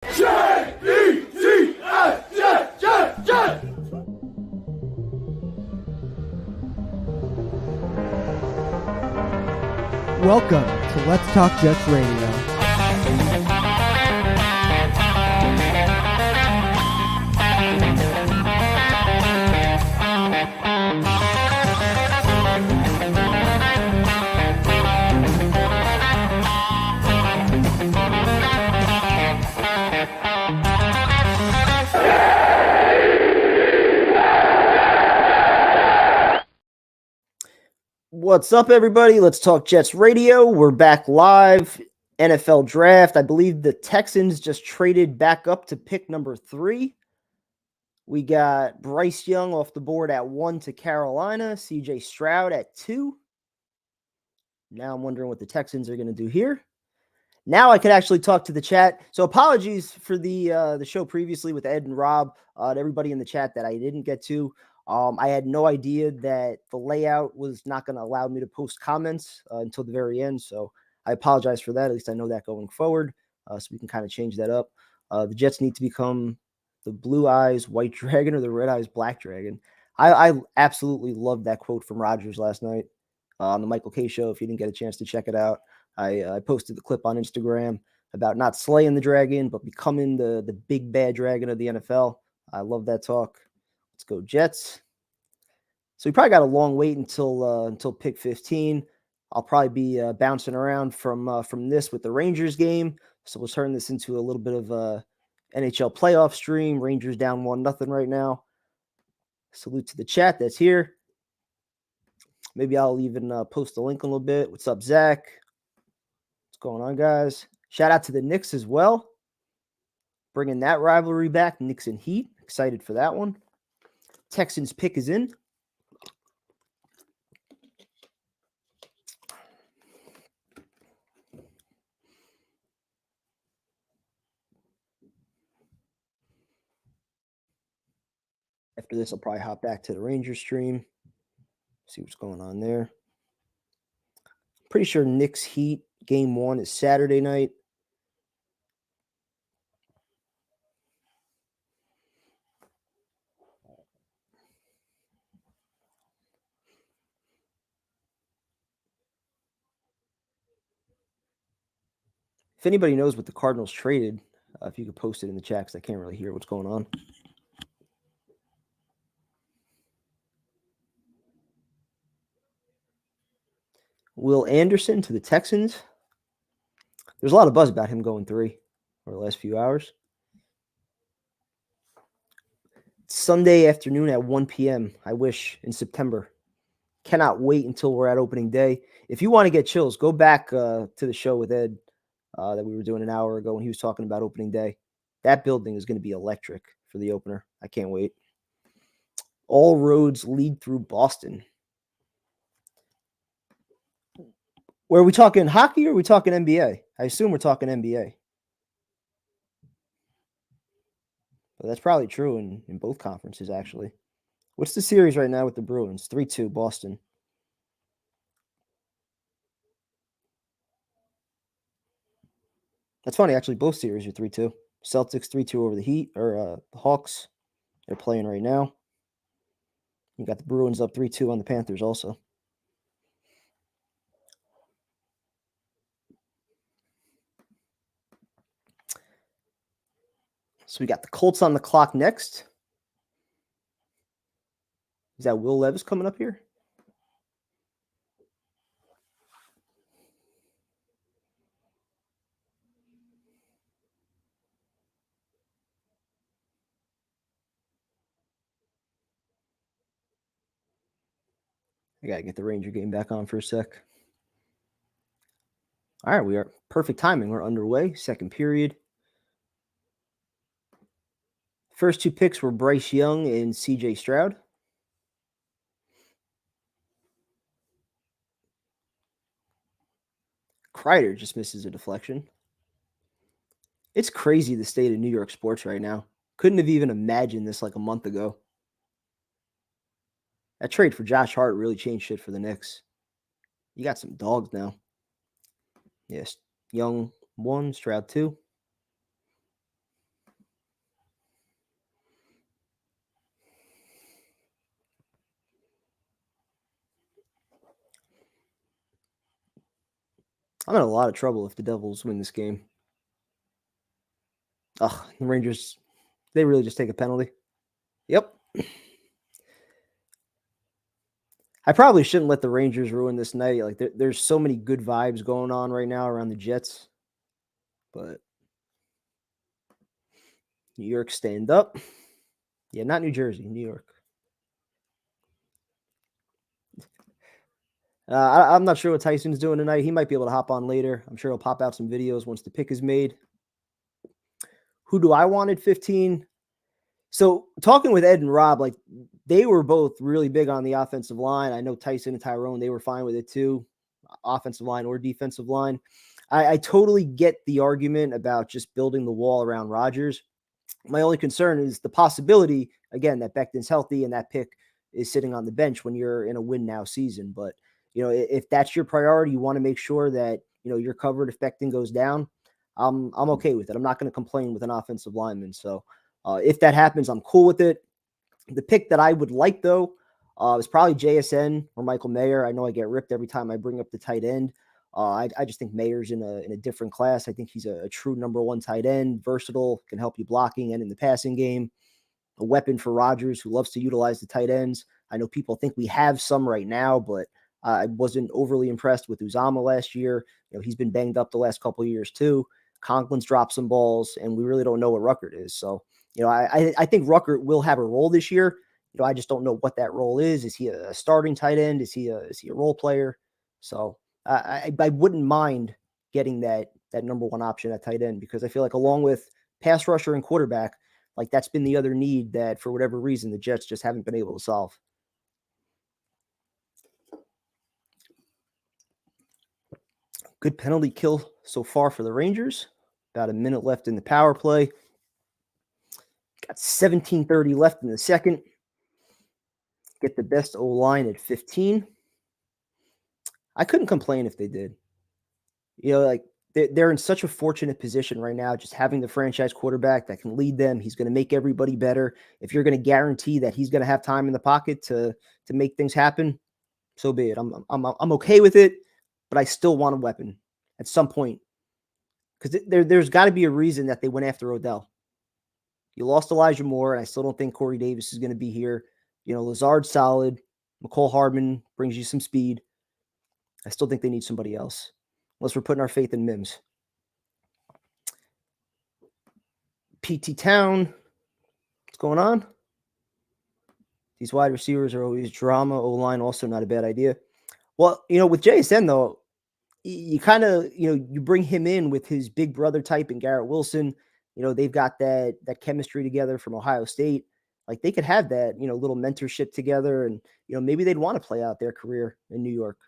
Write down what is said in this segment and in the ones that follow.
Welcome to Let's Talk Jets Radio. What's up, everybody? Let's Talk Jets Radio. We're back live. NFL Draft. I believe the Texans just traded back up to pick number 3. We got Bryce Young off the board at 1 to Carolina. CJ Stroud at 2. Now I'm wondering what the Texans are going to do here. Now I could actually talk to the chat. So apologies for the show previously with Ed and Rob, to everybody in the chat that I didn't get to. I had no idea that the layout was not going to allow me to post comments until the very end. So I apologize for that. At least I know that going forward. So we can kind of change that up. The Jets need to become the Blue Eyes White Dragon or the Red Eyes Black Dragon. I absolutely loved that quote from Rodgers last night on the Michael K show. If you didn't get a chance to check it out, I posted the clip on Instagram about not slaying the dragon, but becoming the big bad dragon of the NFL. I love that talk. Let's go Jets. So we probably got a long wait until pick 15. I'll probably be bouncing around from this with the Rangers game. So we'll turn this into a little bit of a NHL playoff stream. Rangers down 1-0 right now. Salute to the chat that's here. Maybe I'll even post the link a little bit. What's up, Zach? What's going on, guys? Shout out to the Knicks as well. Bringing that rivalry back, Knicks and Heat. Excited for that one. Texans pick is in. After this, I'll probably hop back to the Rangers stream. See what's going on there. Pretty sure Knicks Heat game 1 is Saturday night. If anybody knows what the Cardinals traded, if you could post it in the chat, because I can't really hear what's going on. Will Anderson to the Texans. There's a lot of buzz about him going 3 over the last few hours. Sunday afternoon at 1 p.m. I wish in September. Cannot wait until we're at opening day. If you want to get chills, go back to the show with Ed that we were doing an hour ago when he was talking about opening day. That building is going to be electric for the opener. I can't wait. All roads lead through Boston. Where are we talking hockey or are we talking NBA? I assume we're talking NBA. But that's probably true in both conferences, actually. What's the series right now with the Bruins? 3-2 Boston. That's funny, actually. Both series are 3-2. Celtics 3-2 over the Heat, or the Hawks. They're playing right now. You got the Bruins up 3-2 on the Panthers also. So we got the Colts on the clock next. Is that Will Levis coming up here? I got to get the Ranger game back on for a sec. All right, we are perfect timing. We're underway. Second period. First 2 picks were Bryce Young and CJ Stroud. Kreider just misses a deflection. It's crazy the state of New York sports right now. Couldn't have even imagined this like a month ago. That trade for Josh Hart really changed shit for the Knicks. You got some dogs now. Yes, Young 1, Stroud 2. I'm in a lot of trouble if the Devils win this game. Ugh, the Rangers, they really just take a penalty. Yep. I probably shouldn't let the Rangers ruin this night. Like, there's so many good vibes going on right now around the Jets. But New York, stand up. Yeah, not New Jersey, New York. I'm not sure what Tyson's doing tonight. He might be able to hop on later. I'm sure he'll pop out some videos once the pick is made. Who do I want at 15? So talking with Ed and Rob, like, they were both really big on the offensive line. I know Tyson and Tyrone, they were fine with it too, offensive line or defensive line. I totally get the argument about just building the wall around Rodgers. My only concern is the possibility, again, that Becton's healthy and that pick is sitting on the bench when you're in a win now season. But, if that's your priority, you want to make sure that, you're covered if Becton goes down. I'm okay with it. I'm not going to complain with an offensive lineman. So if that happens, I'm cool with it. The pick that I would like, though, is probably JSN or Michael Mayer. I know I get ripped every time I bring up the tight end. I just think Mayer's in a different class. I think he's a true number one tight end, versatile, can help you blocking and in the passing game. A weapon for Rodgers, who loves to utilize the tight ends. I know people think we have some right now, but I wasn't overly impressed with Uzama last year. He's been banged up the last couple of years too. Conklin's dropped some balls, and we really don't know what Ruckert is. So, I think Ruckert will have a role this year. I just don't know what that role is. Is he a starting tight end? Is he a role player? So I wouldn't mind getting that number one option at tight end, because I feel like along with pass rusher and quarterback, like, that's been the other need that for whatever reason the Jets just haven't been able to solve. Good penalty kill so far for the Rangers. About a minute left in the power play. Got 17:30 left in the second. Get the best O-line at 15. I couldn't complain if they did. Like, they're in such a fortunate position right now, just having the franchise quarterback that can lead them. He's going to make everybody better. If you're going to guarantee that he's going to have time in the pocket to make things happen, so be it. I'm okay with it, but I still want a weapon at some point, because there's got to be a reason that they went after Odell. You lost Elijah Moore, and I still don't think Corey Davis is going to be here. Lazard's solid. McCole Hardman brings you some speed. I still think they need somebody else, unless we're putting our faith in Mims. PT Town, what's going on? These wide receivers are always drama. O-line also not a bad idea. Well, with JSN, though, you kind of, you bring him in with his big brother type and Garrett Wilson. They've got that chemistry together from Ohio State. Like, they could have that, little mentorship together, and, maybe they'd want to play out their career in New York.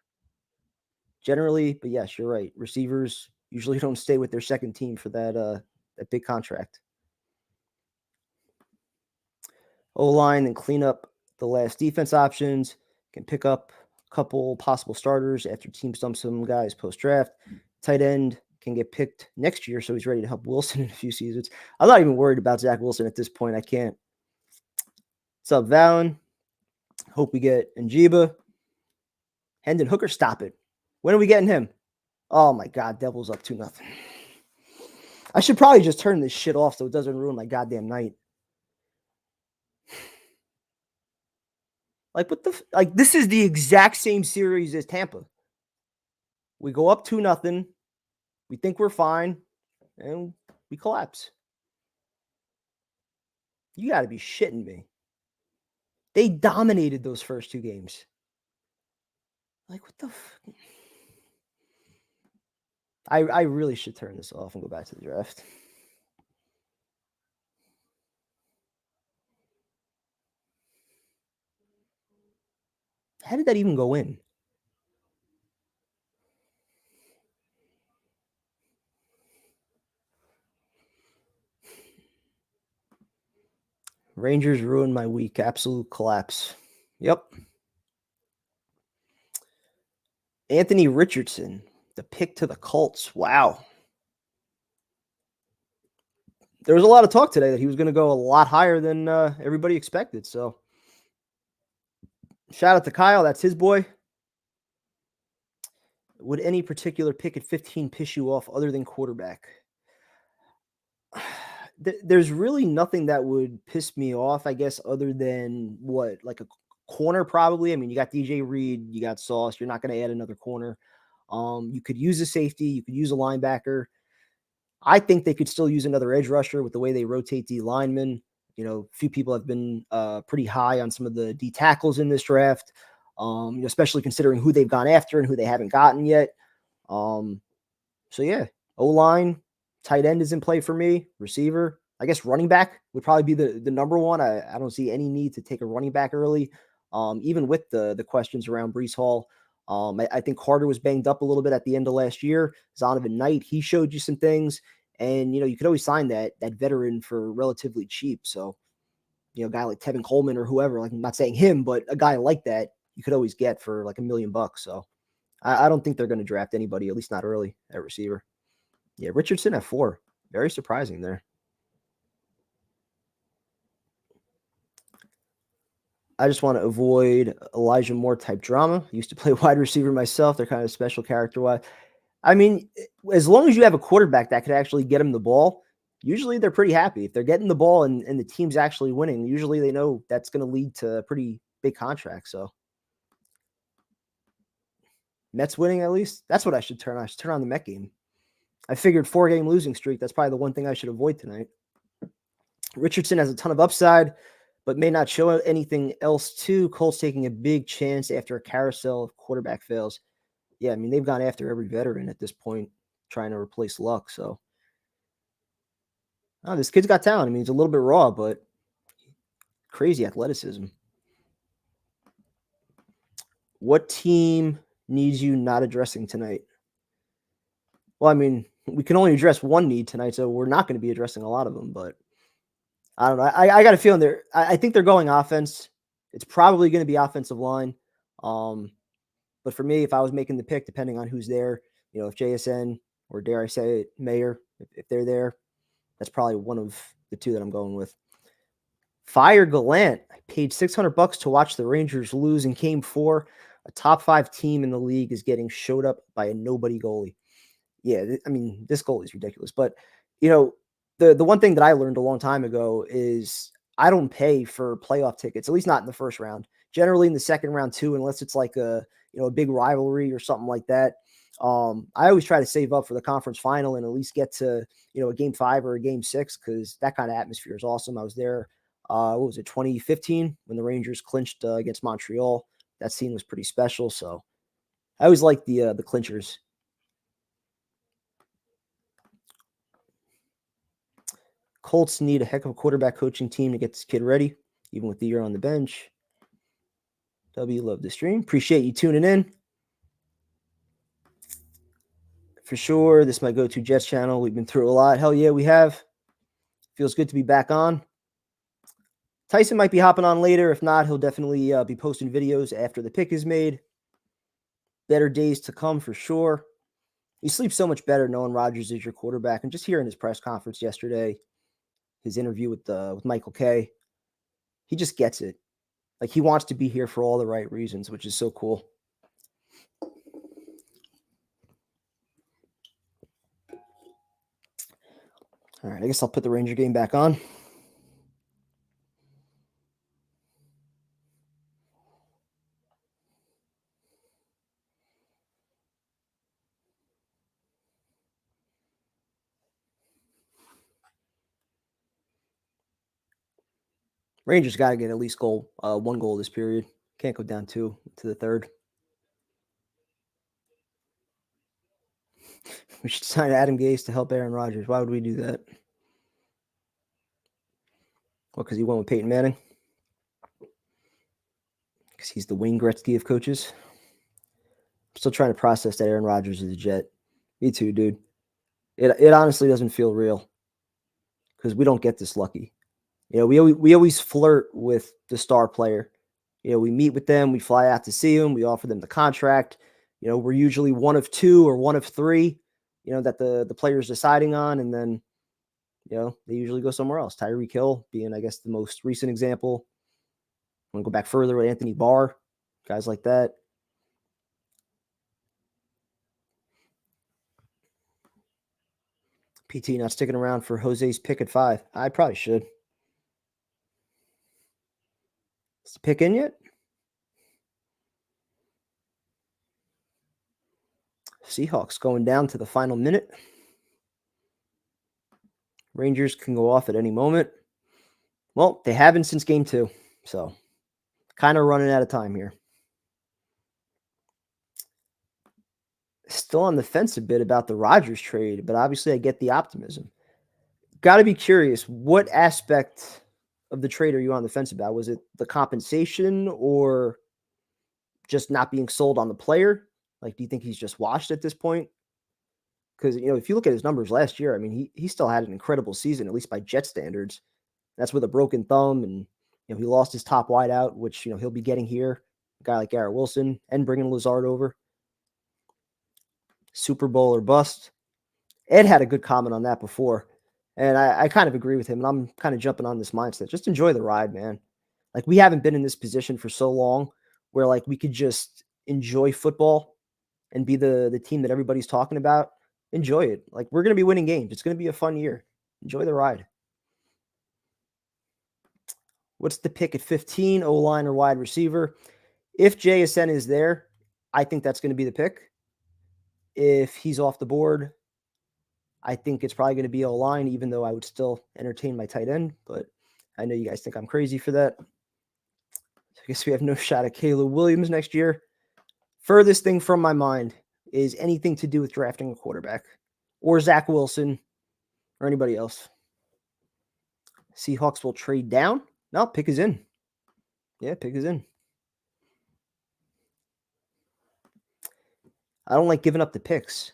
Generally, but yes, you're right. Receivers usually don't stay with their second team for that big contract. O-line, and clean up the last defense options. Can pick up a couple possible starters after teams dump some guys post-draft. Tight end can get picked next year, so he's ready to help Wilson in a few seasons. I'm not even worried about Zach Wilson at this point. I can't. What's up, Valen? Hope we get Njiba. Hendon Hooker, stop it. When are we getting him? Oh, my God. Devils up 2-0. I should probably just turn this shit off so it doesn't ruin my goddamn night. Like, what the... Like, this is the exact same series as Tampa. We go up 2-0. We think we're fine. And we collapse. You got to be shitting me. They dominated those first two games. Like, what the... I really should turn this off and go back to the draft. How did that even go in? Rangers ruined my week. Absolute collapse. Yep. Anthony Richardson, the pick to the Colts. Wow. There was a lot of talk today that he was going to go a lot higher than everybody expected. So, shout out to Kyle. That's his boy. Would any particular pick at 15 piss you off other than quarterback? There's really nothing that would piss me off, I guess, other than what, like a corner, probably. I mean, you got DJ Reed, you got Sauce. You're not going to add another corner. You could use a safety, you could use a linebacker. I think they could still use another edge rusher with the way they rotate D linemen. You know, a few people have been pretty high on some of the D tackles in this draft, especially considering who they've gone after and who they haven't gotten yet. So yeah, O-line, tight end is in play for me. Receiver, I guess running back would probably be the number one. I don't see any need to take a running back early, even with the questions around Breece Hall. I think Carter was banged up a little bit at the end of last year. Zonovan Knight, he showed you some things. And, you could always sign that veteran for relatively cheap. So, a guy like Tevin Coleman or whoever, like I'm not saying him, but a guy like that you could always get for like $1 million. So I don't think they're going to draft anybody, at least not early, at receiver. Yeah, Richardson at 4. Very surprising there. I just want to avoid Elijah Moore type drama. I used to play wide receiver myself. They're kind of special character-wise. I mean, as long as you have a quarterback that could actually get them the ball, usually they're pretty happy. If they're getting the ball and the team's actually winning, usually they know that's going to lead to a pretty big contract. So Mets winning, at least, that's what I should turn on. I should turn on the Met game. I figured 4-game losing streak. That's probably the one thing I should avoid tonight. Richardson has a ton of upside, but may not show anything else too. Colts taking a big chance after a carousel of quarterback fails. Yeah, I mean, they've gone after every veteran at this point, trying to replace Luck. So, this kid's got talent. I mean, he's a little bit raw, but crazy athleticism. What team needs you not addressing tonight? Well, I mean, we can only address one need tonight, so we're not going to be addressing a lot of them. But I don't know. I got a feeling I think they're going offense. It's probably going to be offensive line. But for me, if I was making the pick, depending on who's there, if JSN or dare I say it, Mayer, if they're there, that's probably one of the two that I'm going with. Fire Gallant. I paid $600 to watch the Rangers lose in Game 4. A top 5 team in the league is getting showed up by a nobody goalie. Yeah, I mean, this goalie is ridiculous. But, the one thing that I learned a long time ago is I don't pay for playoff tickets, at least not in the first round. Generally in the second round too, unless it's like a big rivalry or something like that. I always try to save up for the conference final and at least get to, a Game 5 or a Game 6, because that kind of atmosphere is awesome. I was there, 2015 when the Rangers clinched against Montreal. That scene was pretty special. So I always like the clinchers. Colts need a heck of a quarterback coaching team to get this kid ready, even with the year on the bench. W, love the stream. Appreciate you tuning in. For sure, this is my go-to Jets channel. We've been through a lot. Hell yeah, we have. Feels good to be back on. Tyson might be hopping on later. If not, he'll definitely be posting videos after the pick is made. Better days to come for sure. You sleep so much better knowing Rodgers is your quarterback. And just hearing his press conference yesterday, his interview with Michael Kay, he just gets it. Like, he wants to be here for all the right reasons, which is so cool. All right, I guess I'll put the Ranger game back on. Rangers got to get at least one goal this period. Can't go down 2 to the third. We should sign Adam Gase to help Aaron Rodgers. Why would we do that? Well, because he went with Peyton Manning. Because he's the Wayne Gretzky of coaches. I'm still trying to process that Aaron Rodgers is a Jet. Me too, dude. It honestly doesn't feel real. Because we don't get this lucky. We always flirt with the star player. We meet with them. We fly out to see them. We offer them the contract. We're usually one of 2 or one of 3, that the player's deciding on. And then, they usually go somewhere else. Tyreek Hill being, I guess, the most recent example. I'm going to go back further with Anthony Barr, guys like that. PT not sticking around for Jose's pick at 5. I probably should. Is the pick in yet? Seahawks going down to the final minute. Rangers can go off at any moment. Well, they haven't since game 2, so kind of running out of time here. Still on the fence a bit about the Rodgers trade, but obviously I get the optimism. Got to be curious, what aspect of the trade are you on the fence about? Was it the compensation or just not being sold on the player? Like, do you think he's just washed at this point? Because, if you look at his numbers last year, I mean, he still had an incredible season, at least by Jet standards. That's with a broken thumb, and, he lost his top wideout, which, he'll be getting here. A guy like Garrett Wilson, and bringing Lazard over. Super Bowl or bust. Ed had a good comment on that before, and I kind of agree with him, and I'm kind of jumping on this mindset. Just enjoy the ride, man. Like, we haven't been in this position for so long where, like, we could just enjoy football and be the team that everybody's talking about. Enjoy it. Like, we're going to be winning games. It's going to be a fun year. Enjoy the ride. What's the pick at 15? O-line or wide receiver? If JSN is there, I think that's going to be the pick. If he's off the board, I think it's probably going to be O-line, even though I would still entertain my tight end. But I know you guys think I'm crazy for that. So I guess we have no shot at Caleb Williams next year. Furthest thing from my mind is anything to do with drafting a quarterback or Zach Wilson or anybody else. Seahawks will trade down. No, pick is in. Yeah, pick is in. I don't like giving up the picks.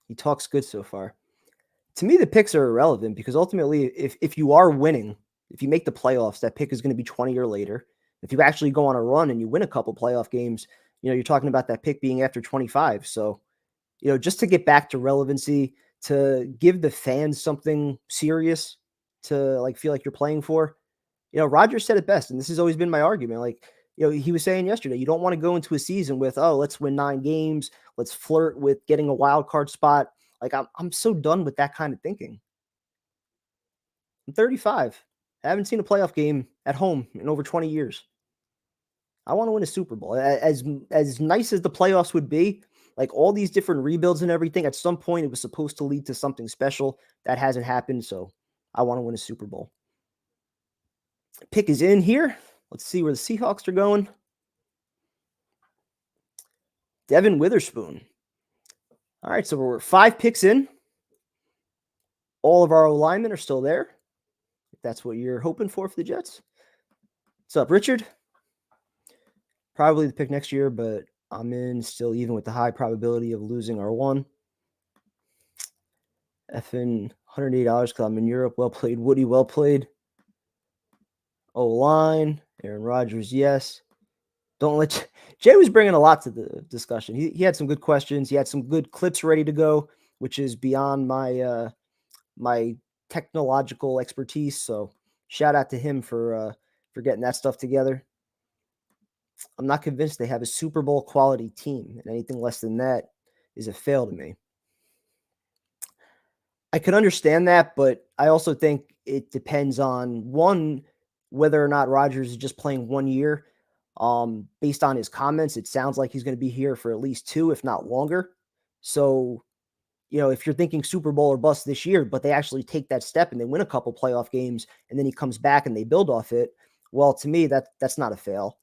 He talks good so far. To me, the picks are irrelevant because ultimately, if you are winning, if you make the playoffs, that pick is going to be 20 or later. If you actually go on a run and you win a couple playoff games, you're talking about that pick being after 25. So, just to get back to relevancy, to give the fans something serious to like feel like you're playing for. Rodgers said it best, and this has always been my argument. Like, he was saying yesterday, you don't want to go into a season with, let's win 9 games. Let's flirt with getting a wild card spot. Like, I'm so done with that kind of thinking. I'm 35. I haven't seen a playoff game at home in over 20 years. I want to win a Super Bowl. As nice as the playoffs would be, like all these different rebuilds and everything, at some point it was supposed to lead to something special. That hasn't happened, so I want to win a Super Bowl. Pick is in here. Let's see where the Seahawks are going. Devin Witherspoon. All right, so we're 5 picks in. All of our O-linemen are still there. If that's what you're hoping for the Jets. What's up, Richard? Probably the pick next year, but I'm in still even with the high probability of losing our one. Effing $180 because I'm in Europe. Well played, Woody. Well played. O-line. Aaron Rodgers, yes. Don't let Jay was bringing a lot to the discussion. He had some good questions. He had some good clips ready to go, which is beyond my my technological expertise. So shout out to him for getting that stuff together. I'm not convinced they have a Super Bowl quality team, and anything less than that is a fail to me. I can understand that, but I also think it depends on, one, whether or not Rodgers is just playing 1 year. Based on his comments, it sounds like he's going to be here for at least 2, if not longer. So, if you're thinking Super Bowl or bust this year, but they actually take that step and they win a couple playoff games and then he comes back and they build off it, well, to me, that's not a fail.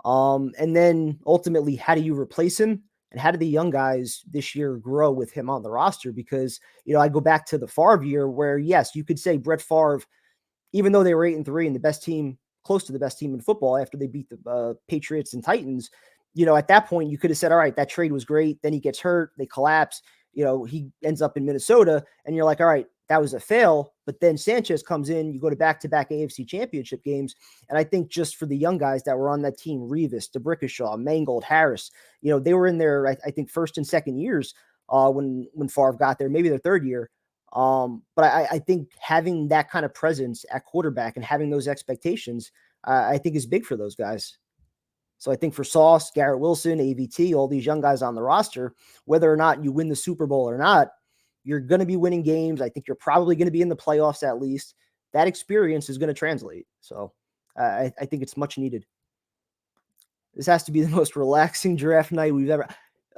And then ultimately, how do you replace him? And how do the young guys this year grow with him on the roster? Because, I go back to the Favre year where, yes, you could say Brett Favre, even though they were 8-3 and the best team, close to the best team in football after they beat the Patriots and Titans, at that point you could have said, all right, that trade was great. Then he gets hurt. They collapse. He ends up in Minnesota and you're like, all right, that was a fail. But then Sanchez comes in, you go to back-to-back AFC championship games. And I think just for the young guys that were on that team, Revis, DeBrickashaw, Mangold, Harris, they were in their, I think, first and second years when Favre got there, maybe their third year. But I think having that kind of presence at quarterback and having those expectations, I think is big for those guys. So I think for Sauce, Garrett Wilson, AVT, all these young guys on the roster, whether or not you win the Super Bowl or not, You're going to be winning games. I think you're probably going to be in the playoffs at least. That experience is going to translate. So I think it's much needed. This has to be the most relaxing draft night we've ever.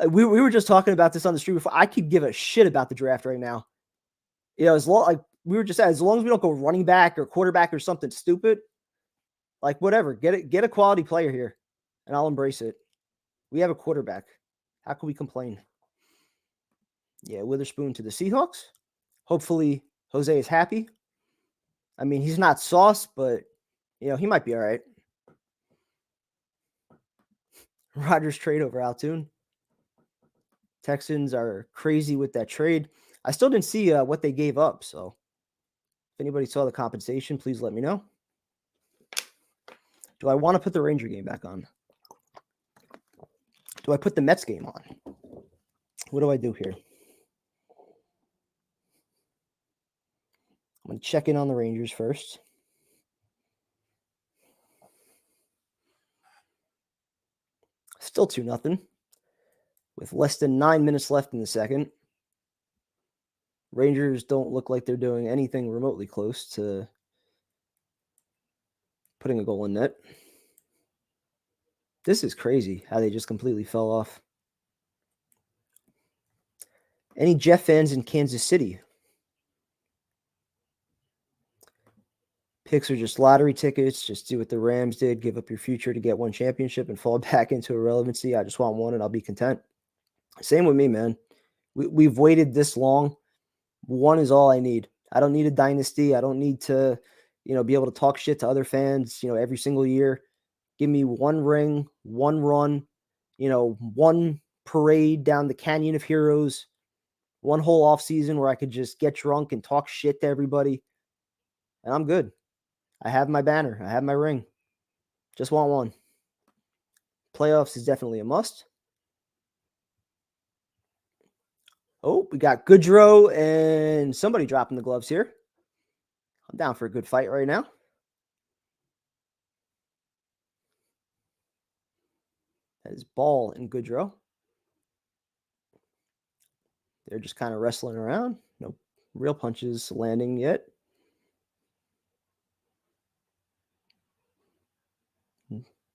We were just talking about this on the street before. I could give a shit about the draft right now. As long like we were just saying, as long as we don't go running back or quarterback or something stupid, like whatever, get a quality player here, and I'll embrace it. We have a quarterback. How can we complain? Yeah, Witherspoon to the Seahawks. Hopefully, Jose is happy. I mean, he's not sauce, but he might be all right. Rodgers trade over Altoon. Texans are crazy with that trade. I still didn't see what they gave up, so if anybody saw the compensation, please let me know. Do I want to put the Ranger game back on? Do I put the Mets game on? What do I do here? I'm going to check in on the Rangers first. Still 2-0 with less than 9 minutes left in the second. Rangers don't look like they're doing anything remotely close to putting a goal in net. This is crazy how they just completely fell off. Any Jeff fans in Kansas City? Picks are just lottery tickets. Just do what the Rams did. Give up your future to get one championship and fall back into irrelevancy. I just want one and I'll be content. Same with me, man. We've waited this long. One is all I need. I don't need a dynasty. I don't need to, be able to talk shit to other fans, every single year. Give me one ring, one run, one parade down the Canyon of Heroes, one whole off season where I could just get drunk and talk shit to everybody. And I'm good. I have my banner. I have my ring. Just want one. Playoffs is definitely a must. Oh, we got Goodrow and somebody dropping the gloves here. I'm down for a good fight right now. That is Ball and Goodrow. They're just kind of wrestling around. No real punches landing yet.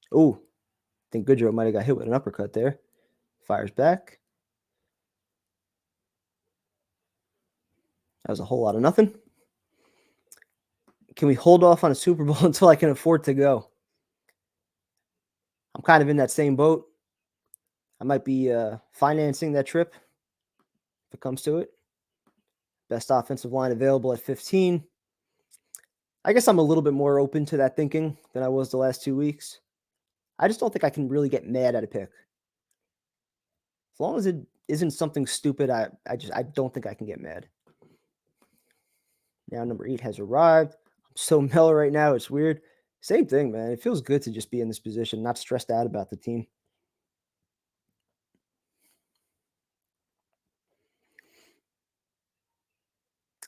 Oh, I think Goodrow might have got hit with an uppercut there. Fires back. That was a whole lot of nothing. Can we hold off on a Super Bowl until I can afford to go? I'm kind of in that same boat. I might be financing that trip if it comes to it. Best offensive line available at 15. I guess I'm a little bit more open to that thinking than I was the last 2 weeks. I just don't think I can really get mad at a pick. As long as it isn't something stupid, I don't think I can get mad. Now number 8 has arrived. I'm so mellow right now. It's weird. Same thing, man. It feels good to just be in this position, not stressed out about the team.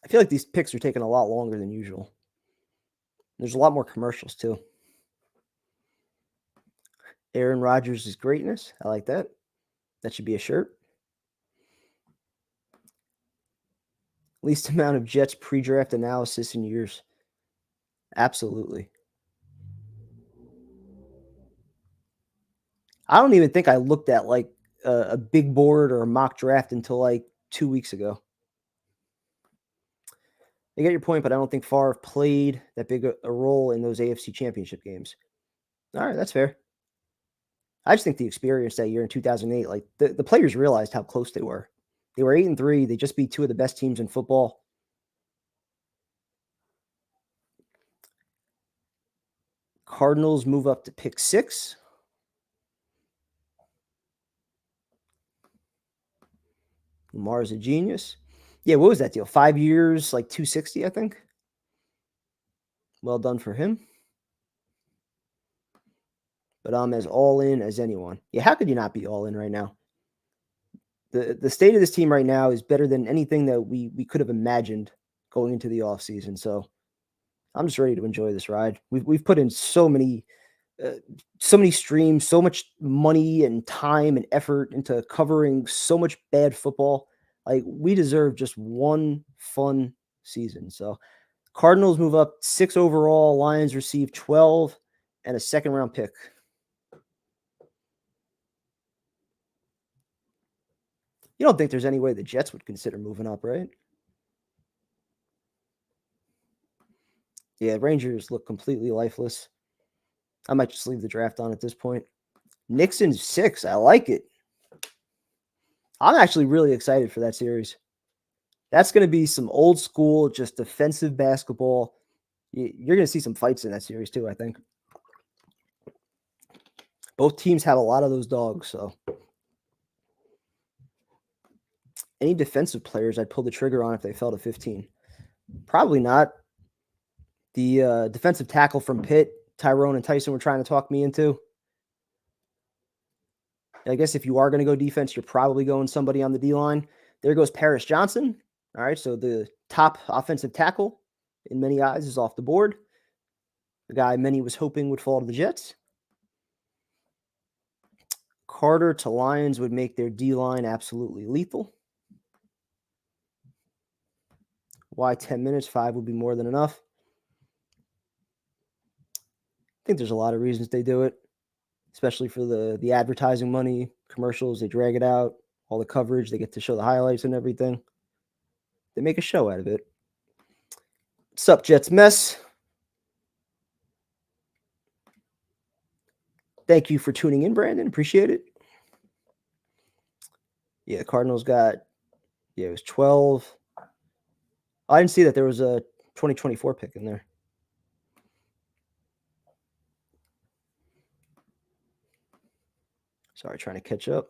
I feel like these picks are taking a lot longer than usual. There's a lot more commercials, too. Aaron Rodgers' greatness. I like that. That should be a shirt. Least amount of Jets pre-draft analysis in years. Absolutely. I don't even think I looked at like a big board or a mock draft until like 2 weeks ago. I get your point, but I don't think Favre played that big a role in those AFC championship games. All right, that's fair. I just think the experience that year in 2008, like the players realized how close they were. They were 8-3. They just beat two of the best teams in football. Cardinals move up to pick 6. Lamar's a genius. Yeah, what was that deal? 5 years, like 260, I think. Well done for him. But I'm as all in as anyone. Yeah, how could you not be all in right now? The state of this team right now is better than anything that we could have imagined going into the offseason. So I'm just ready to enjoy this ride. We've put in so many streams, so much money and time and effort into covering so much bad football. Like, we deserve just one fun season. So Cardinals move up 6 overall. Lions receive 12 and a second-round pick. You don't think there's any way the Jets would consider moving up, right? Yeah, Rangers look completely lifeless. I might just leave the draft on at this point. Nixon's 6. I like it. I'm actually really excited for that series. That's going to be some old school, just defensive basketball. You're going to see some fights in that series too, I think. Both teams have a lot of those dogs, so. Any defensive players I'd pull the trigger on if they fell to 15? Probably not. The defensive tackle from Pitt, Tyrone and Tyson were trying to talk me into. I guess if you are going to go defense, you're probably going somebody on the D-line. There goes Paris Johnson. All right, so the top offensive tackle in many eyes is off the board. The guy many was hoping would fall to the Jets. Carter to Lions would make their D-line absolutely lethal. Why 10 minutes? 5 would be more than enough. I think there's a lot of reasons they do it, especially for the advertising money, commercials. They drag it out, all the coverage. They get to show the highlights and everything. They make a show out of it. What's up, Jets Mess? Thank you for tuning in, Brandon. Appreciate it. Yeah, Cardinals got, it was 12. I didn't see that there was a 2024 pick in there. Sorry, trying to catch up.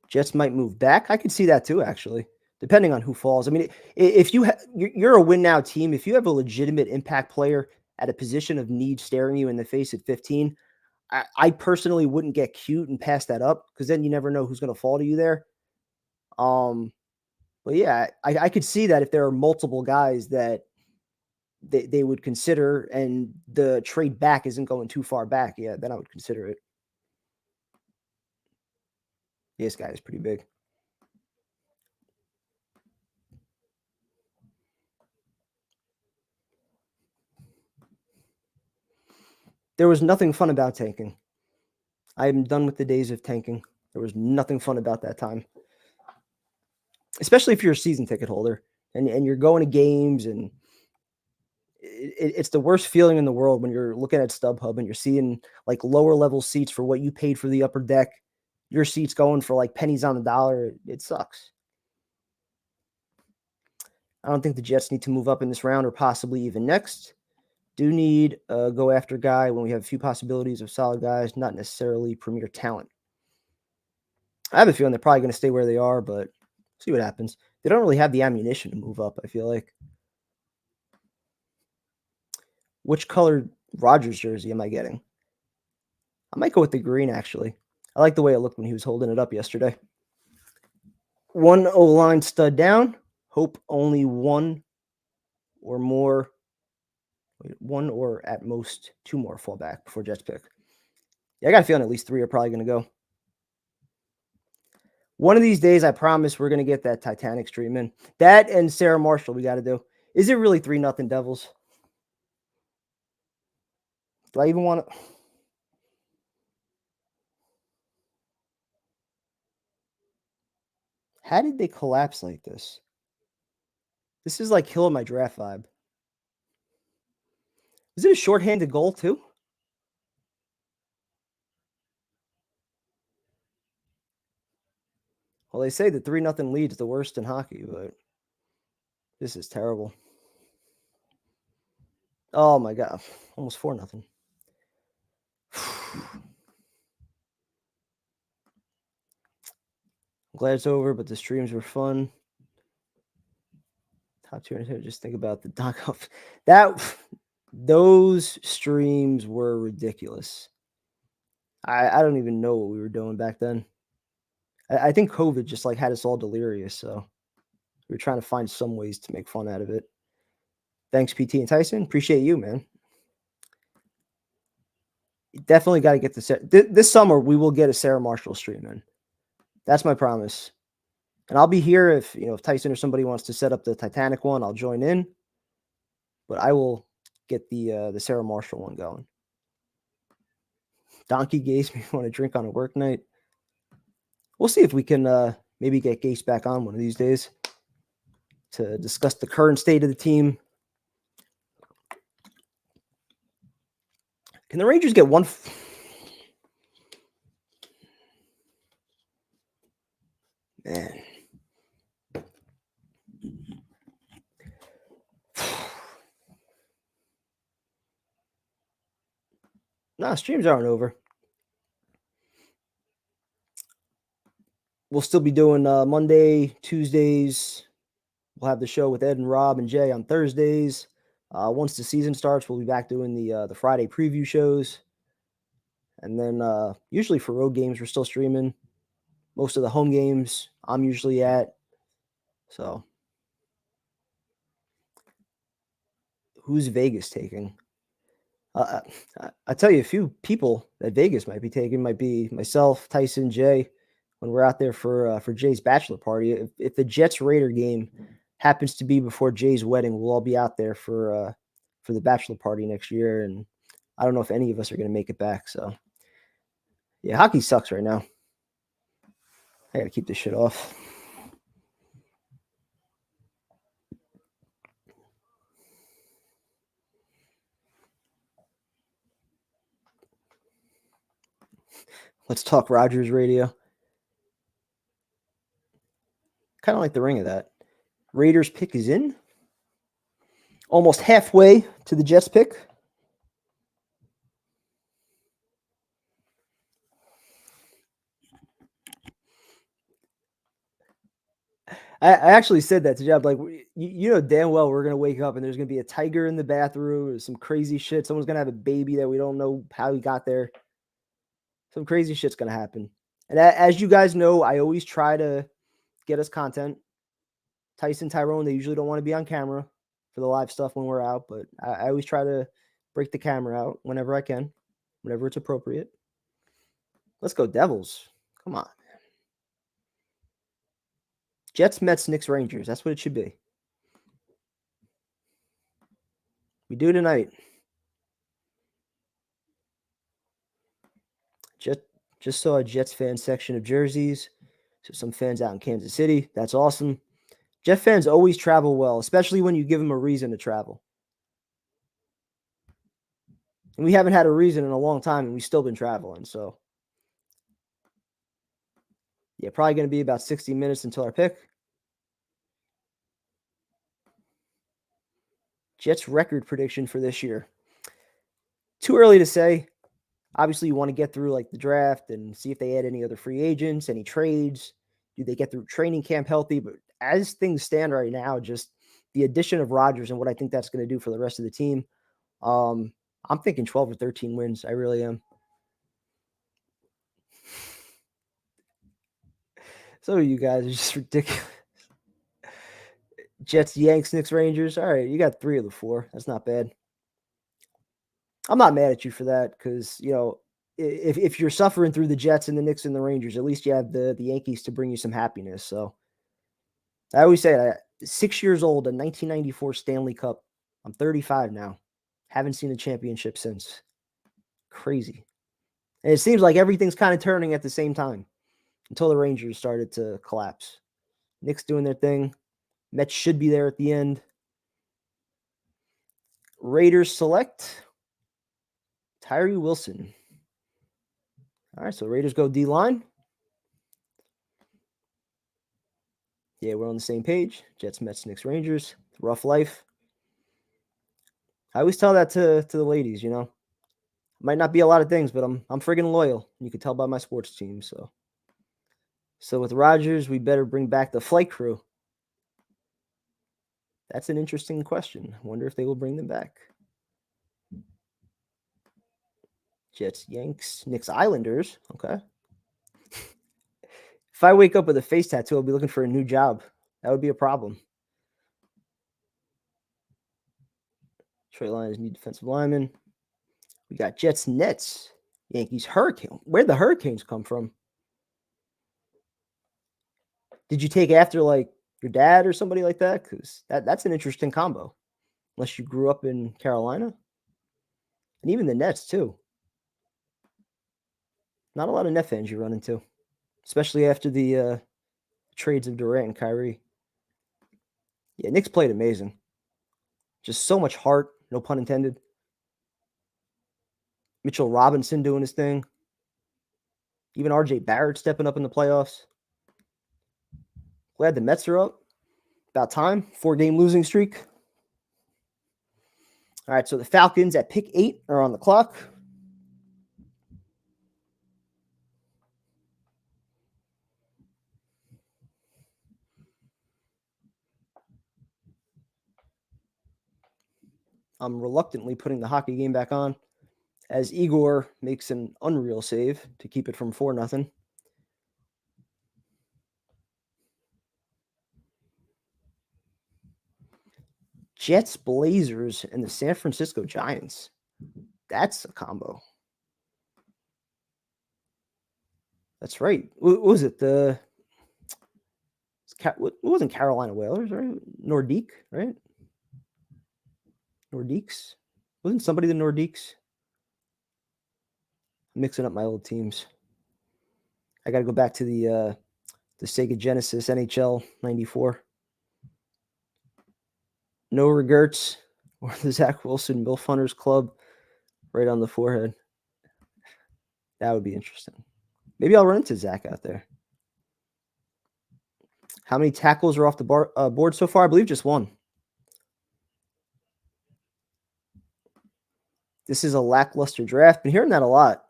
Jets might move back. I could see that too, actually, depending on who falls. I mean, if you're a win now team, if you have a legitimate impact player at a position of need staring you in the face at 15, I personally wouldn't get cute and pass that up, because then you never know who's going to fall to you there. But yeah, I could see that if there are multiple guys that they would consider and the trade back isn't going too far back, yeah, then I would consider it. This guy is pretty big. There was nothing fun about tanking. I am done with the days of tanking. There was nothing fun about that time. Especially if you're a season ticket holder and you're going to games, and it's the worst feeling in the world when you're looking at StubHub and you're seeing like lower level seats for what you paid for the upper deck. Your seat's going for like pennies on the dollar. It sucks. I don't think the Jets need to move up in this round or possibly even next. Do need a go after guy when we have a few possibilities of solid guys, not necessarily premier talent. I have a feeling they're probably going to stay where they are, but see what happens. They don't really have the ammunition to move up, I feel like. Which colored Rodgers jersey am I getting? I might go with the green, actually. I like the way it looked when he was holding it up yesterday. One O-line stud down. Hope only one or at most 2 more fall back before Jets pick. Yeah, I got a feeling at least 3 are probably going to go. One of these days, I promise we're going to get that Titanic stream in. That and Sarah Marshall we got to do. Is it really 3-0 Devils? Do I even want to? How did they collapse like this? This is like killing my draft vibe. Is it a shorthanded goal too? Well, they say the 3-0 lead's the worst in hockey, but this is terrible. Oh my God. Almost 4-0. I'm glad it's over, but the streams were fun. Top 200. Just think about the dock off. Those streams were ridiculous. I don't even know what we were doing back then. I think COVID just like had us all delirious, so we were trying to find some ways to make fun out of it. Thanks, PT and Tyson. Appreciate you, man. Definitely got to get this summer. We will get a Sarah Marshall stream in. That's my promise. And I'll be here if Tyson or somebody wants to set up the Titanic one, I'll join in. But I will get the Sarah Marshall one going. Donkey Gase, me want to drink on a work night. We'll see if we can maybe get Gase back on one of these days to discuss the current state of the team. Can the Rangers get one? Man. Nah, streams aren't over. We'll still be doing Monday, Tuesdays. We'll have the show with Ed and Rob and Jay on Thursdays. Once the season starts, we'll be back doing the Friday preview shows. And then usually for road games, we're still streaming. Most of the home games I'm usually at. So who's Vegas taking? I tell you, a few people that Vegas might be taking might be myself, Tyson, Jay, when we're out there for Jay's bachelor party. If the Jets Raider game happens to be before Jay's wedding, we'll all be out there for the bachelor party next year. And I don't know if any of us are going to make it back. So yeah, hockey sucks right now. I got to keep this shit off. Let's talk Rogers radio. Kind of like the ring of that. Raiders pick is in. Almost halfway to the Jets pick. I actually said that to Jeb. Like, you know damn well we're going to wake up and there's going to be a tiger in the bathroom or some crazy shit. Someone's going to have a baby that we don't know how he got there. Some crazy shit's going to happen. And as you guys know, I always try to get us content. Tyson, Tyrone, they usually don't want to be on camera for the live stuff when we're out, but I always try to break the camera out whenever I can, whenever it's appropriate. Let's go Devils. Come on. Jets, Mets, Knicks, Rangers. That's what it should be. We do tonight. Just saw a Jets fan section of jerseys. So some fans out in Kansas City. That's awesome. Jet fans always travel well, especially when you give them a reason to travel. And we haven't had a reason in a long time, and we've still been traveling. So, yeah, probably going to be about 60 minutes until our pick. Jets record prediction for this year. Too early to say. Obviously, you want to get through like the draft and see if they add any other free agents, any trades. Do they get through training camp healthy? But as things stand right now, just the addition of Rodgers and what I think that's going to do for the rest of the team, I'm thinking 12 or 13 wins. I really am. So you guys are just ridiculous. Jets, Yanks, Knicks, Rangers. All right, you got 3 of the 4. That's not bad. I'm not mad at you for that because, if you're suffering through the Jets and the Knicks and the Rangers, at least you have the Yankees to bring you some happiness. So I always say that 6 years old, a 1994 Stanley Cup. I'm 35 now. Haven't seen a championship since. Crazy. And it seems like everything's kind of turning at the same time until the Rangers started to collapse. Knicks doing their thing. Mets should be there at the end. Raiders select Tyree Wilson. All right, so Raiders go D-line. Yeah, we're on the same page. Jets, Mets, Knicks, Rangers. Rough life. I always tell that to the ladies, Might not be a lot of things, but I'm friggin' loyal. You can tell by my sports team. So with Rodgers, we better bring back the flight crew. That's an interesting question. I wonder if they will bring them back. Jets, Yanks, Knicks, Islanders. Okay. If I wake up with a face tattoo, I'll be looking for a new job. That would be a problem. Detroit Lions need defensive linemen. We got Jets, Nets, Yankees, Hurricane. Where'd the Hurricanes come from? Did you take after like your dad or somebody like that? Because that's an interesting combo. Unless you grew up in Carolina. And even the Nets, too. Not a lot of Net fans you run into, especially after the trades of Durant and Kyrie. Yeah, Knicks played amazing. Just so much heart, no pun intended. Mitchell Robinson doing his thing. Even RJ Barrett stepping up in the playoffs. Glad the Mets are up. About time. 4-game losing streak. All right, so the Falcons at pick 8 are on the clock. I'm reluctantly putting the hockey game back on as Igor makes an unreal save to keep it from 4-0. Jets, Blazers, and the San Francisco Giants. That's a combo. That's right. What was it? It wasn't Carolina Whalers, right? Nordique, right? Nordiques? Wasn't somebody the Nordiques? I'm mixing up my old teams. I got to go back to the Sega Genesis NHL 94. No regrets, or the Zach Wilson Milf Hunters Club right on the forehead. That would be interesting. Maybe I'll run into Zach out there. How many tackles are off the board so far? I believe just one. This is a lackluster draft. Been hearing that a lot.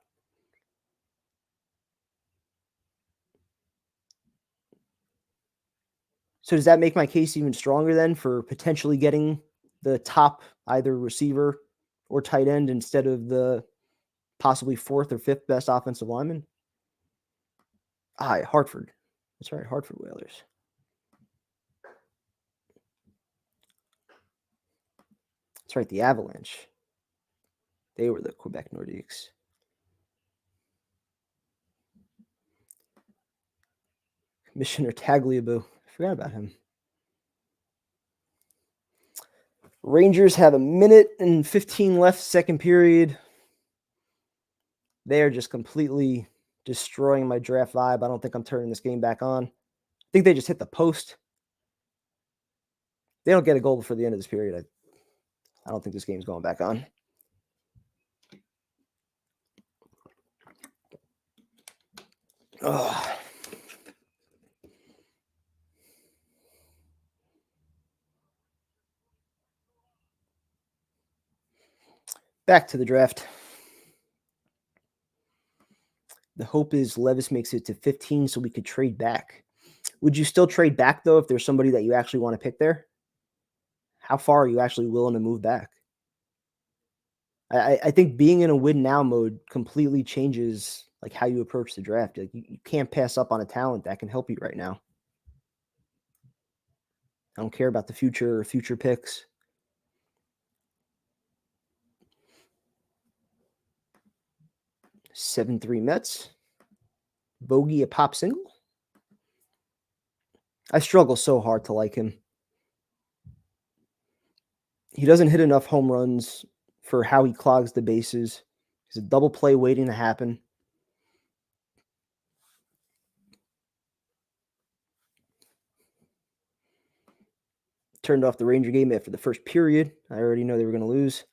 So does that make my case even stronger then for potentially getting the top either receiver or tight end instead of the possibly 4th or 5th best offensive lineman? Hartford. That's right, Hartford Whalers. That's right, the Avalanche. They were the Quebec Nordiques. Commissioner Tagliabue. I forgot about him. Rangers have 1:15 left, second period. They are just completely destroying my draft vibe. I don't think I'm turning this game back on. I think they just hit the post. They don't get a goal before the end of this period. I don't think this game's going back on. Ugh. Back to the draft. The hope is Levis makes it to 15 so we could trade back. Would you still trade back, though, if there's somebody that you actually want to pick there? How far are you actually willing to move back? I think being in a win now mode completely changes like how you approach the draft. Like you can't pass up on a talent that can help you right now. I don't care about the future or future picks. 7-3 Mets. Bogey a pop single. I struggle so hard to like him. He doesn't hit enough home runs for how he clogs the bases. He's a double play waiting to happen. Turned off the Ranger game after the first period. I already know they were going to lose.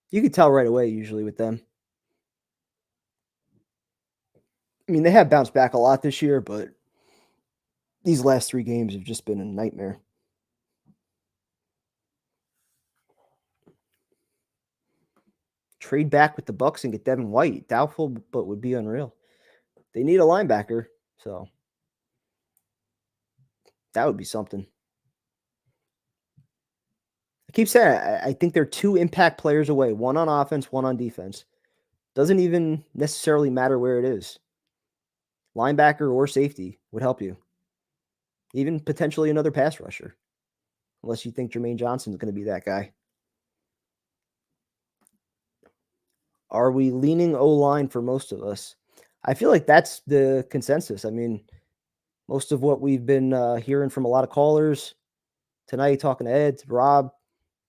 You could tell right away usually with them. I mean, they have bounced back a lot this year, but these last 3 games have just been a nightmare. Trade back with the Bucks and get Devin White. Doubtful, but would be unreal. They need a linebacker, so that would be something. I keep saying I think they're 2 impact players away, one on offense, one on defense. Doesn't even necessarily matter where it is. Linebacker or safety would help you. Even potentially another pass rusher, unless you think Jermaine Johnson is going to be that guy. Are we leaning O-line for most of us? I feel like that's the consensus. I mean, Most of what we've been hearing from a lot of callers tonight, talking to Ed, to Rob,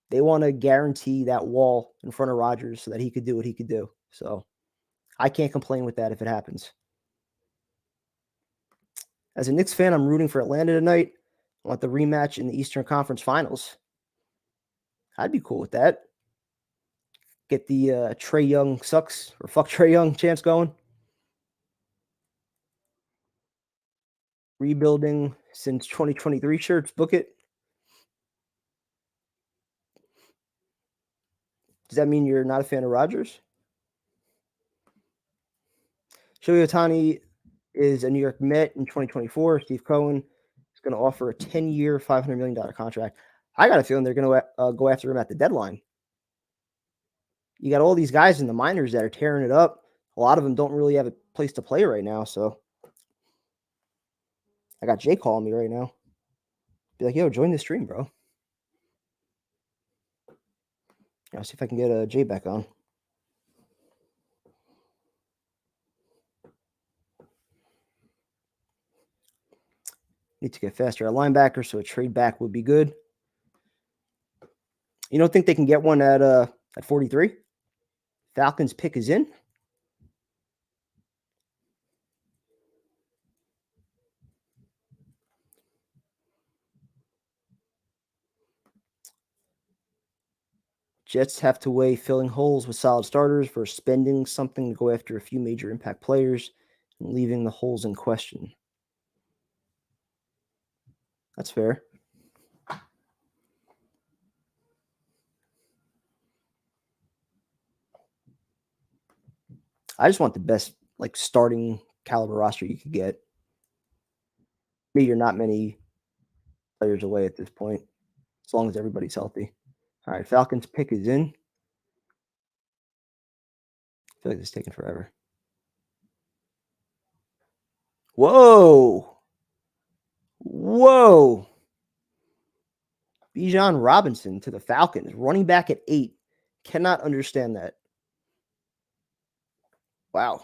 they want to guarantee that wall in front of Rodgers so that he could do what he could do. So I can't complain with that if it happens. As a Knicks fan, I'm rooting for Atlanta tonight. I want the rematch in the Eastern Conference Finals. I'd be cool with that. Get the Trae Young sucks or fuck Trae Young chance going. Rebuilding since 2023 shirts. Book it. Does that mean you're not a fan of Rodgers? Shohei Ohtani is a New York Met in 2024. Steve Cohen is going to offer a 10-year, $500 million contract. I got a feeling they're going to go after him at the deadline. You got all these guys in the minors that are tearing it up. A lot of them don't really have a place to play right now. So I got Jay calling me right now. Be like, yo, join the stream, bro. I'll see if I can get Jay back on. Need to get faster at linebacker, so a trade back would be good. You don't think they can get one at 43? Falcons pick is in. Jets have to weigh filling holes with solid starters versus spending something to go after a few major impact players and leaving the holes in question. That's fair. I just want the best starting caliber roster you could get. Maybe you're not many players away at this point, as long as everybody's healthy. All right, Falcons pick is in. I feel like this is taking forever. Whoa. Bijan Robinson to the Falcons, running back at 8. Cannot understand that. Wow.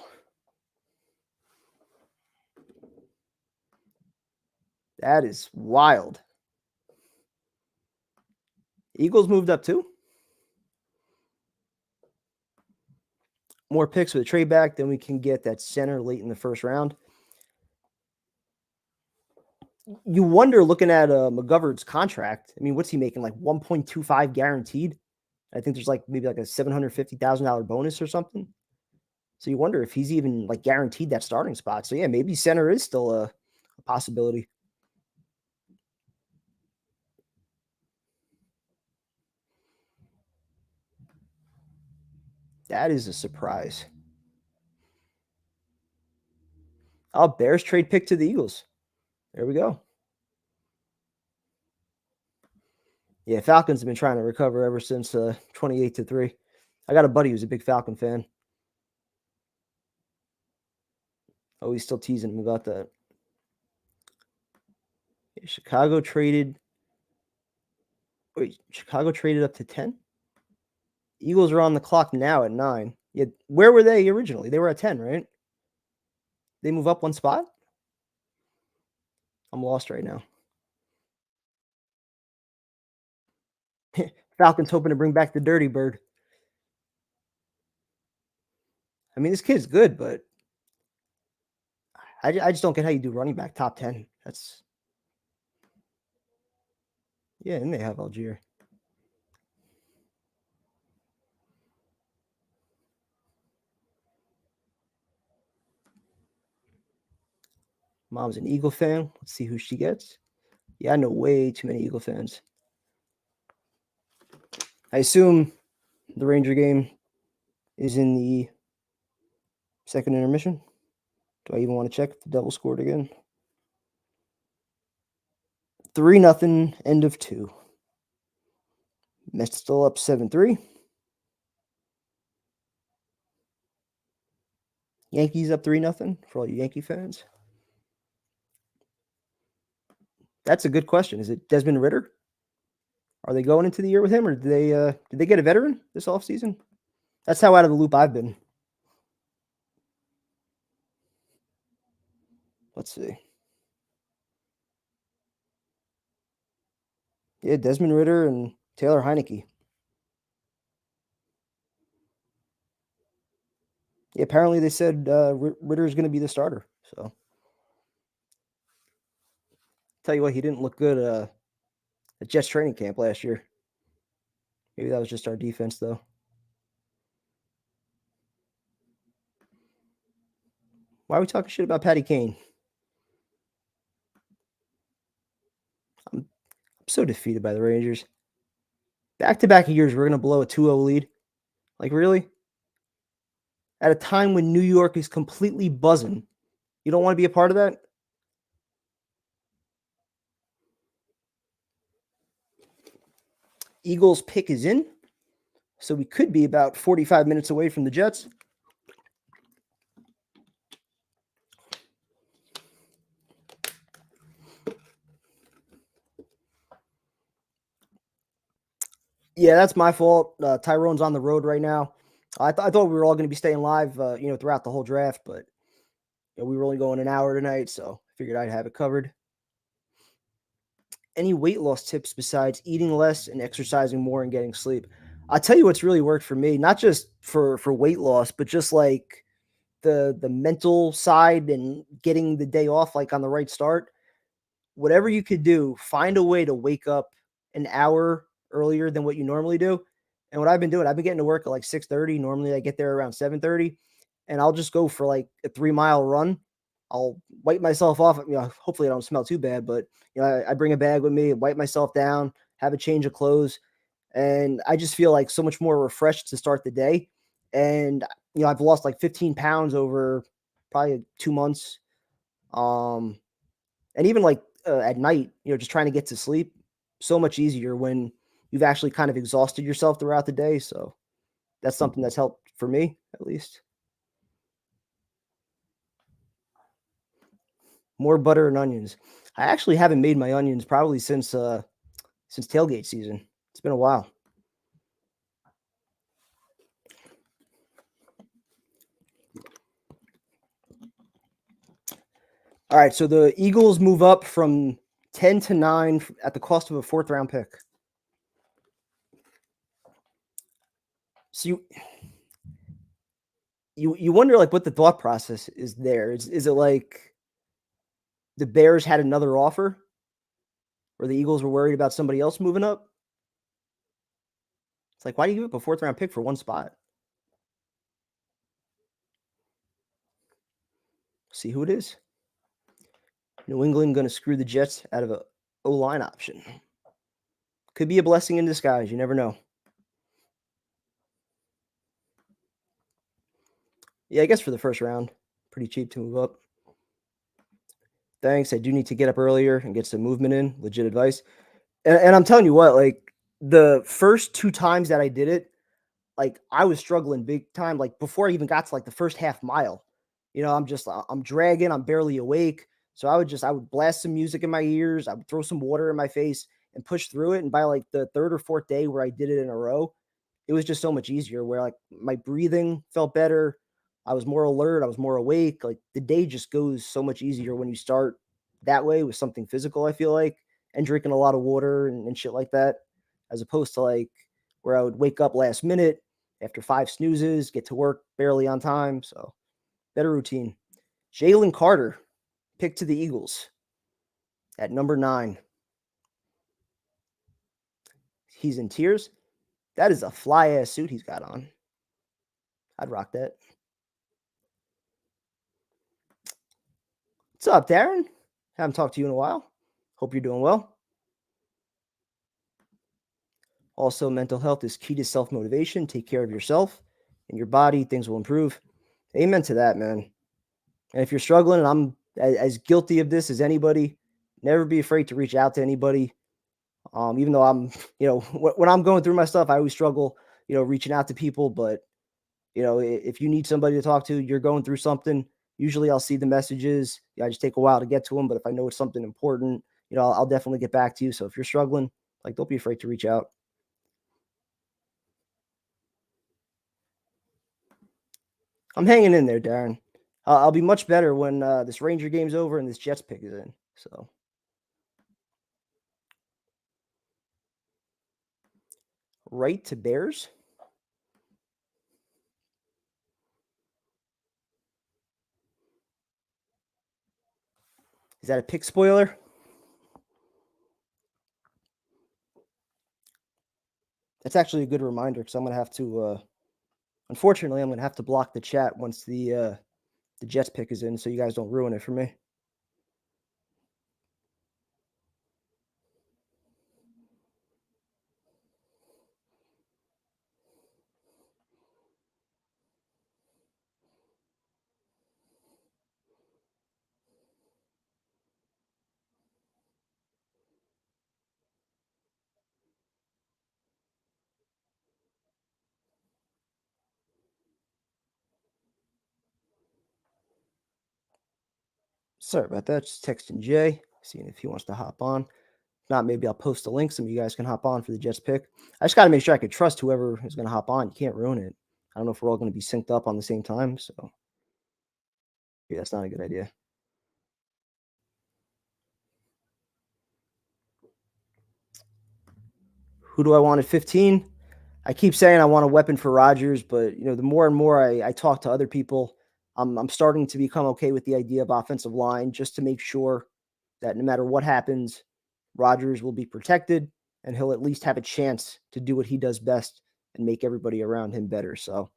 That is wild. Eagles moved up too. More picks with a trade back, then we can get that center late in the first round. You wonder, looking at McGovern's contract, I mean, what's he making? Like 1.25 guaranteed? I think there's maybe a $750,000 bonus or something. So you wonder if he's even guaranteed that starting spot. So yeah, maybe center is still a possibility. That is a surprise. Oh, Bears trade pick to the Eagles. There we go. Yeah, Falcons have been trying to recover ever since 28-3. I got a buddy who's a big Falcon fan. Oh, he's still teasing him about that. Yeah, Chicago traded up to 10? Eagles are on the clock now at 9. Yeah, where were they originally? They were at 10, right? They move up one spot? I'm lost right now. Falcons hoping to bring back the Dirty Bird. I mean, this kid's good, but I just don't get how you do running back top 10. Yeah, and they have Algier. Mom's an Eagle fan. Let's see who she gets. Yeah, I know way too many Eagle fans. I assume the Ranger game is in the second intermission. Do I even want to check if the Devils scored again? 3-0, end of 2. Mets still up 7-3. Yankees up 3-0 for all you Yankee fans. That's a good question. Is it Desmond Ritter? Are they going into the year with him, or did they get a veteran this offseason? That's how out of the loop I've been. Let's see. Yeah, Desmond Ritter and Taylor Heineke. Yeah, apparently they said Ritter is going to be the starter. So, tell you what, he didn't look good at Jets training camp last year. Maybe that was just our defense, though. Why are we talking shit about Patty Kane? I'm so defeated by the Rangers. Back-to-back years, we're going to blow a 2-0 lead. Like, really? At a time when New York is completely buzzing. You don't want to be a part of that? Eagles pick is in. So we could be about 45 minutes away from the Jets. Yeah, that's my fault. Tyrone's on the road right now. I thought we were all going to be staying live, throughout the whole draft, but we were only going an hour tonight, so I figured I'd have it covered. Any weight loss tips besides eating less and exercising more and getting sleep? I'll tell you what's really worked for me, not just for weight loss, but just like the mental side and getting the day off like on the right start. Whatever you could do, find a way to wake up an hour earlier than what you normally do. And what I've been doing, I've been getting to work at like 6:30. Normally I get there around 7:30, and I'll just go for like a 3-mile run. I'll wipe myself off. Hopefully I don't smell too bad, but I bring a bag with me, wipe myself down, have a change of clothes, and I just feel like so much more refreshed to start the day. And I've lost like 15 pounds over probably 2 months. And even like at night, just trying to get to sleep, so much easier when you've actually kind of exhausted yourself throughout the day. So that's something that's helped for me, at least. More butter and onions. I actually haven't made my onions probably since tailgate season. It's been a while. All right, so the Eagles move up from 10 to 9 at the cost of a 4th-round pick. So you wonder like what the thought process is there. Is it like the Bears had another offer, or the Eagles were worried about somebody else moving up? It's like, why do you give up a 4th-round pick for one spot? See who it is. New England going to screw the Jets out of a O-line option. Could be a blessing in disguise. You never know. Yeah, I guess for the first round, pretty cheap to move up. Thanks. I do need to get up earlier and get some movement in. Legit advice. And I'm telling you what, like the first 2 times that I did it, like I was struggling big time. Like before I even got to like the first half mile, I'm dragging, I'm barely awake. So I would blast some music in my ears. I would throw some water in my face and push through it. And by like the 3rd or 4th day where I did it in a row, it was just so much easier where like my breathing felt better. I was more alert. I was more awake. Like the day just goes so much easier when you start that way with something physical, I feel like, and drinking a lot of water and shit like that, as opposed to like where I would wake up last minute after 5 snoozes, get to work barely on time. So better routine. Jalen Carter picked to the Eagles at number 9. He's in tears. That is a fly ass suit he's got on. I'd rock that. What's up, Darren? Haven't talked to you in a while. Hope you're doing well. Also, mental health is key to self-motivation. Take care of yourself and your body. Things will improve. Amen to that, man. And if you're struggling, and I'm as guilty of this as anybody, never be afraid to reach out to anybody. Even though I'm, when I'm going through my stuff, I always struggle, reaching out to people. But, if you need somebody to talk to, you're going through something, usually I'll see the messages. I just take a while to get to them. But if I know it's something important, I'll definitely get back to you. So if you're struggling, like, don't be afraid to reach out. I'm hanging in there, Darren. I'll be much better when this Ranger game's over and this Jets pick is in. So Wright to Bears. Is that a pick spoiler? That's actually a good reminder because I'm going to have to, unfortunately, I'm going to have to block the chat once the Jets pick is in so you guys don't ruin it for me. Sorry about that. Just texting Jay, seeing if he wants to hop on. If not, maybe I'll post a link so you guys can hop on for the Jets pick. I just got to make sure I can trust whoever is going to hop on. You can't ruin it. I don't know if we're all going to be synced up on the same time, so yeah, that's not a good idea. Who do I want at 15? I keep saying I want a weapon for Rodgers, but the more and more I talk to other people, I'm starting to become okay with the idea of offensive line just to make sure that no matter what happens, Rodgers will be protected and he'll at least have a chance to do what he does best and make everybody around him better. So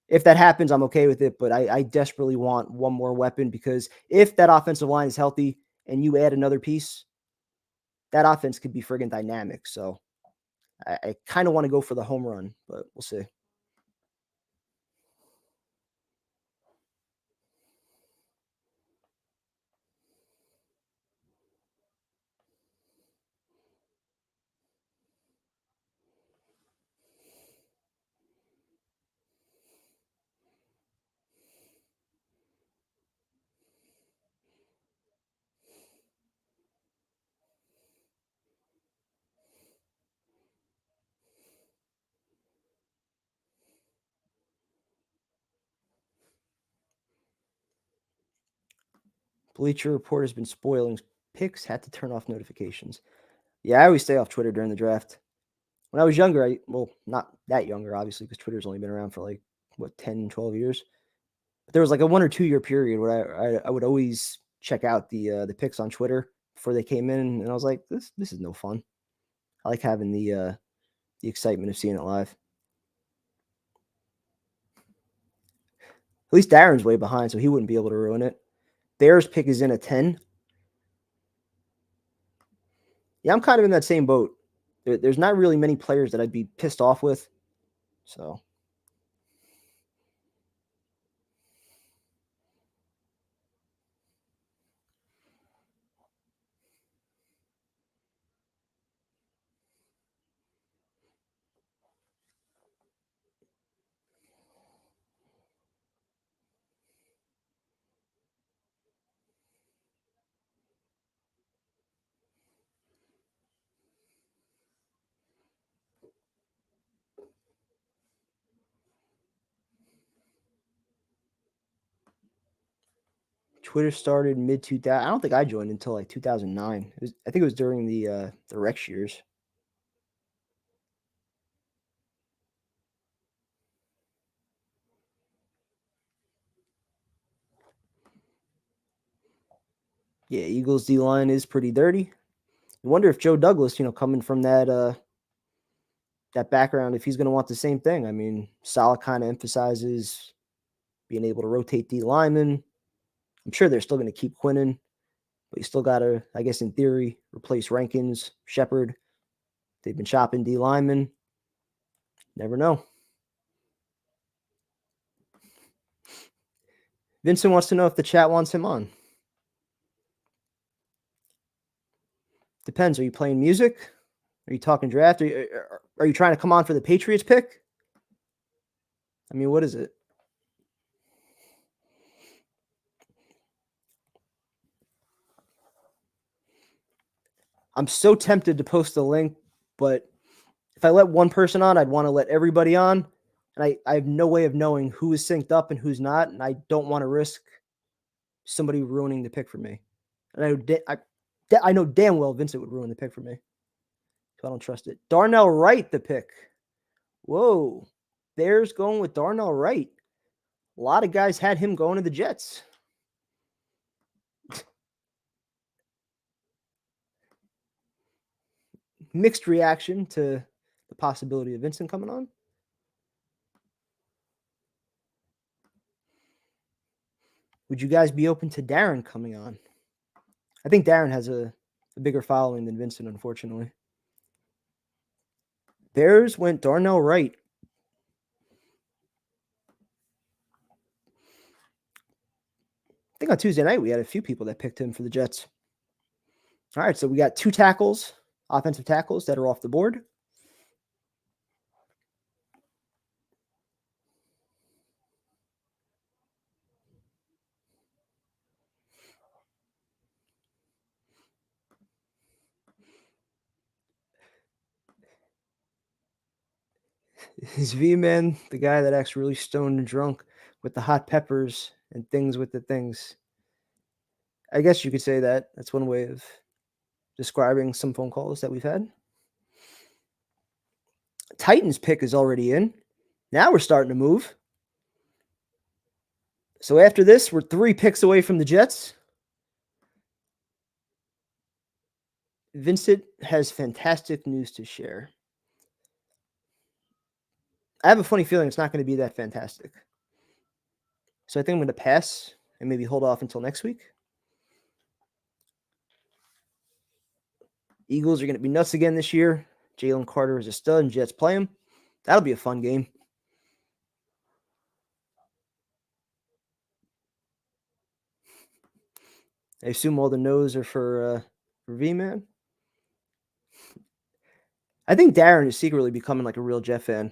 if that happens, I'm okay with it, but I desperately want one more weapon because if that offensive line is healthy and you add another piece, that offense could be friggin' dynamic. So I kind of want to go for the home run, but we'll see. Bleacher Report has been spoiling picks, had to turn off notifications. Yeah, I always stay off Twitter during the draft. When I was younger, not that younger, obviously, because Twitter's only been around for 10, 12 years. But there was a 1 or 2 year period where I would always check out the picks on Twitter before they came in, and I was like, this is no fun. I like having the excitement of seeing it live. At least Darren's way behind, so he wouldn't be able to ruin it. Bears pick is in at 10. Yeah, I'm kind of in that same boat. There's not really many players that I'd be pissed off with. So Twitter started mid 2000. I don't think I joined until 2009. I think it was during the Rex years. Yeah, Eagles D line is pretty dirty. I wonder if Joe Douglas, coming from that background, if he's going to want the same thing. I mean, Saleh kind of emphasizes being able to rotate D linemen. I'm sure they're still going to keep Quinnen, but you still got to, I guess, in theory, replace Rankins, Shepard. They've been shopping D linemen. Never know. Vincent wants to know if the chat wants him on. Depends. Are you playing music? Are you talking draft? Are you trying to come on for the Patriots pick? I mean, what is it? I'm so tempted to post a link, but if I let one person on, I'd want to let everybody on. And I have no way of knowing who is synced up and who's not. And I don't want to risk somebody ruining the pick for me. And I know damn well Vincent would ruin the pick for me. So I don't trust it. Darnell Wright, the pick. Whoa. Bears going with Darnell Wright. A lot of guys had him going to the Jets. Mixed reaction to the possibility of Vincent coming on. Would you guys be open to Darren coming on? I think Darren has a bigger following than Vincent, unfortunately. Bears went Darnell Wright. I think on Tuesday night we had a few people that picked him for the Jets. All right, so we got 2 tackles, offensive tackles that are off the board. Is V-Man the guy that acts really stoned and drunk with the hot peppers and things with the things? I guess you could say that. That's one way of describing some phone calls that we've had. Titans pick is already in. Now we're starting to move. So after this, we're 3 picks away from the Jets. Vincent has fantastic news to share. I have a funny feeling it's not going to be that fantastic. So I think I'm going to pass and maybe hold off until next week. Eagles are going to be nuts again this year. Jalen Carter is a stud and Jets play him. That'll be a fun game. I assume all the no's are for V-Man. I think Darren is secretly becoming like a real Jet fan.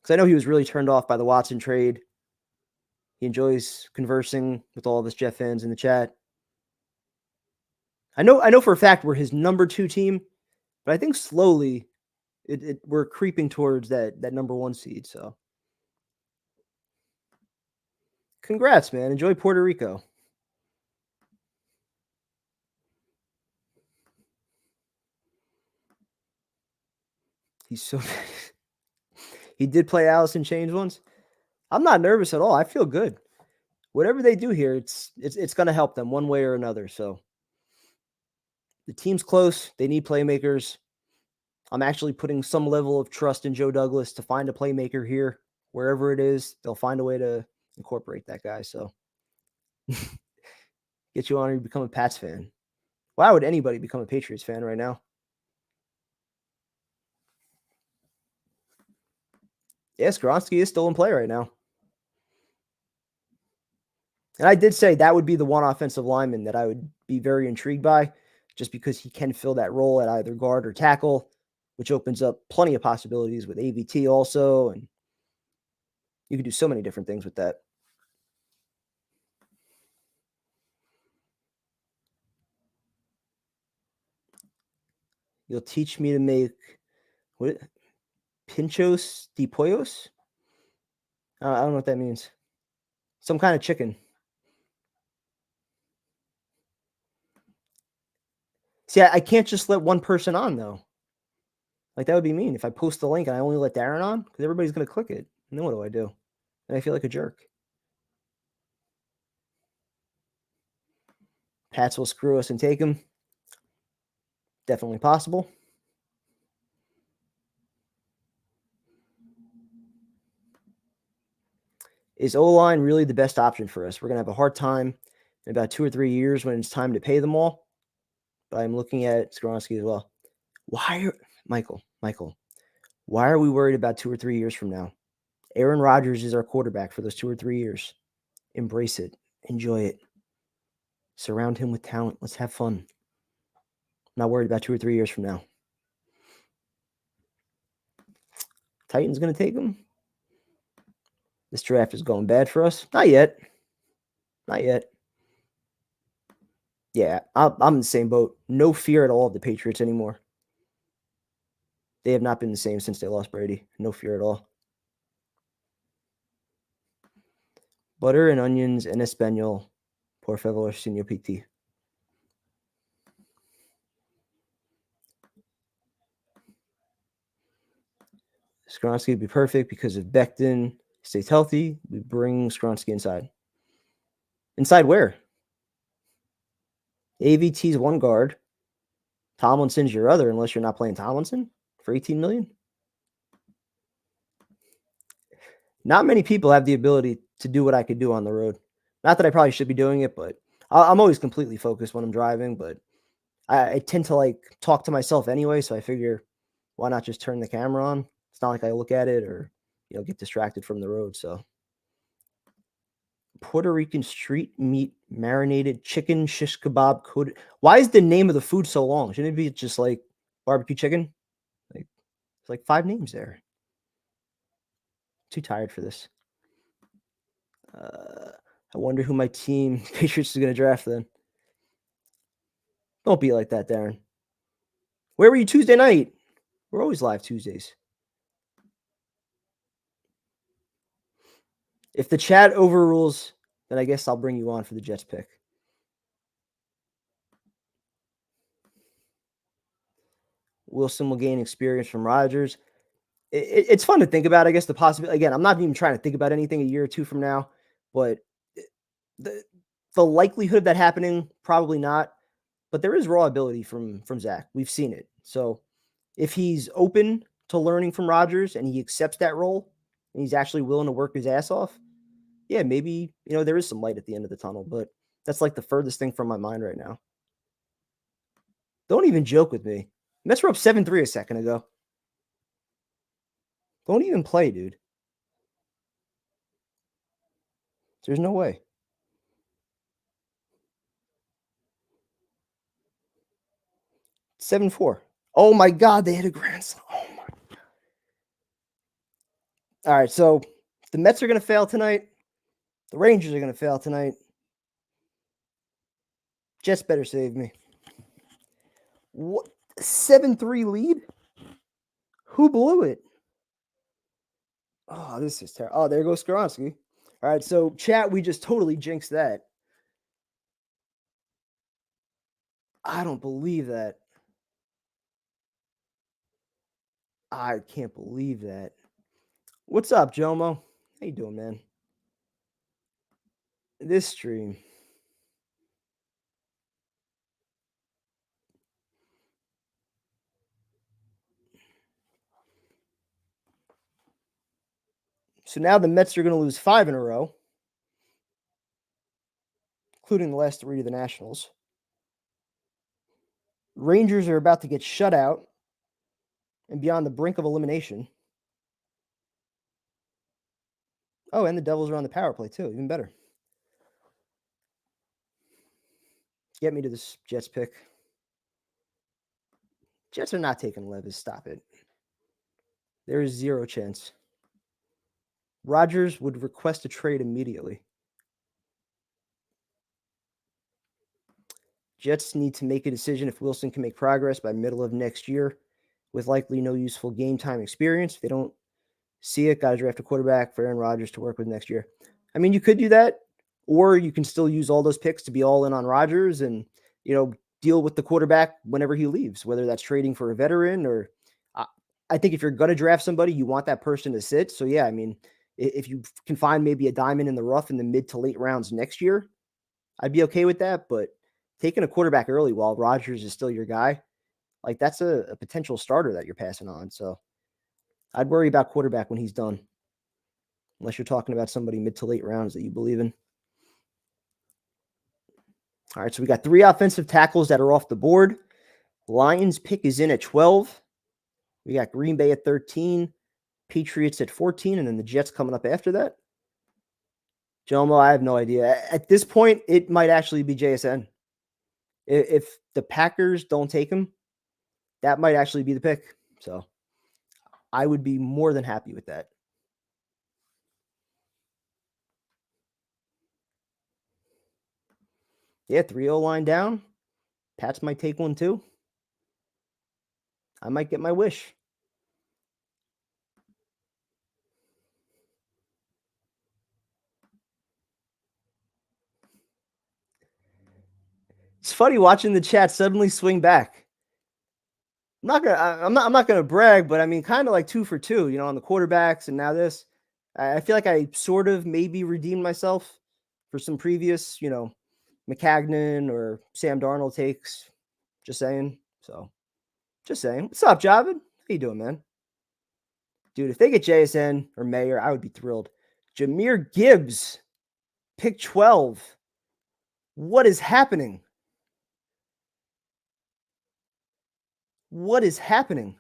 Because I know he was really turned off by the Watson trade. He enjoys conversing with all of us Jet fans in the chat. I know for a fact we're his number 2 team, but I think slowly we're creeping towards that number 1 seed. So congrats, man. Enjoy Puerto Rico. He's so he did play Alice in Chains once. I'm not nervous at all. I feel good. Whatever they do here, it's going to help them one way or another. So the team's close. They need playmakers. I'm actually putting some level of trust in Joe Douglas to find a playmaker here. Wherever it is, they'll find a way to incorporate that guy. So get you on to become a Pats fan. Why would anybody become a Patriots fan right now? Yeah, Skoronski is still in play right now. And I did say that would be the one offensive lineman that I would be very intrigued by, just because he can fill that role at either guard or tackle, which opens up plenty of possibilities with AVT also. And you can do so many different things with that. You'll teach me to make what? Pinchos de pollos? I don't know what that means. Some kind of chicken. See, I can't just let one person on, though. Like, that would be mean. If I post the link and I only let Darren on, because everybody's going to click it. And then what do I do? And I feel like a jerk. Pats will screw us and take him. Definitely possible. Is O-line really the best option for us? We're going to have a hard time in about 2 or 3 years when it's time to pay them all. But I'm looking at Skoronski as well. Michael, why are we worried about 2 or 3 years from now? Aaron Rodgers is our quarterback for those 2 or 3 years. Embrace it. Enjoy it. Surround him with talent. Let's have fun. I'm not worried about 2 or 3 years from now. Titans going to take him? This draft is going bad for us? Not yet. Not yet. Yeah, I'm in the same boat. No fear at all of the Patriots anymore. They have not been the same since they lost Brady. No fear at all. Butter and onions en español. Por favor, señor PT. Skoronski would be perfect because if Becton stays healthy, we bring Skoronski inside. Inside where? AVT's one guard. Tomlinson's your other, unless you're not playing Tomlinson for $18 million. Not many people have the ability to do what I could do on the road. Not that I probably should be doing it, but I'm always completely focused when I'm driving, but I tend to like talk to myself anyway, so I figure why not just turn the camera on? It's not like I look at it or get distracted from the road. So Puerto Rican street meat marinated chicken shish kebab coated. Why is the name of the food so long? Shouldn't it be just like barbecue chicken? Like it's like 5 names there. Too tired for this. I wonder who my team Patriots is going to draft then. Don't be like that, Darren. Where were you Tuesday night? We're always live Tuesdays. If the chat overrules, then I guess I'll bring you on for the Jets pick. Wilson will gain experience from Rodgers. It's fun to think about, I guess, the possibility. Again, I'm not even trying to think about anything a year or two from now, but the likelihood of that happening, probably not. But there is raw ability from Zach. We've seen it. So if he's open to learning from Rodgers and he accepts that role and he's actually willing to work his ass off, yeah, maybe, there is some light at the end of the tunnel, but that's like the furthest thing from my mind right now. Don't even joke with me. Mets were up 7-3 a second ago. Don't even play, dude. There's no way. 7-4. Oh my God, they hit a grand slam. Oh my God. All right, so the Mets are going to fail tonight. The Rangers are going to fail tonight. Jets better save me. What? 7-3 lead? Who blew it? Oh, this is terrible. Oh, there goes Skoronski. All right, so chat, we just totally jinxed that. I don't believe that. I can't believe that. What's up, Jomo? How you doing, man? This stream. So now the Mets are going to lose 5 in a row, including the last 3 to the Nationals. Rangers are about to get shut out and be on the brink of elimination. Oh, and the Devils are on the power play too. Even better. Get me to this Jets pick. Jets are not taking Levis. Stop it. There is 0 chance. Rodgers would request a trade immediately. Jets need to make a decision if Wilson can make progress by middle of next year with likely no useful game time experience. If they don't see it, got to draft a quarterback for Aaron Rodgers to work with next year. I mean, you could do that, or you can still use all those picks to be all in on Rodgers and, deal with the quarterback whenever he leaves, whether that's trading for a veteran or I think if you're going to draft somebody, you want that person to sit. So, yeah, I mean, if you can find maybe a diamond in the rough in the mid to late rounds next year, I'd be okay with that. But taking a quarterback early while Rodgers is still your guy, like that's a potential starter that you're passing on. So I'd worry about quarterback when he's done, unless you're talking about somebody mid to late rounds that you believe in. All right, so we got 3 offensive tackles that are off the board. Lions pick is in at 12. We got Green Bay at 13, Patriots at 14, and then the Jets coming up after that. Jomo, I have no idea. At this point, it might actually be JSN. If the Packers don't take him, that might actually be the pick. So I would be more than happy with that. Yeah, 3-0 line down. Pats might take one too. I might get my wish. It's funny watching the chat suddenly swing back. I'm not gonna brag, but I mean, kind of like 2 for 2, on the quarterbacks and now this. I feel like I sort of maybe redeemed myself for some previous, McCagnon or Sam Darnold takes. Just saying. So, just saying. What's up, Javid? How you doing, man? Dude, if they get JSN or Mayer, I would be thrilled. Jahmyr Gibbs, pick 12. What is happening? What is happening?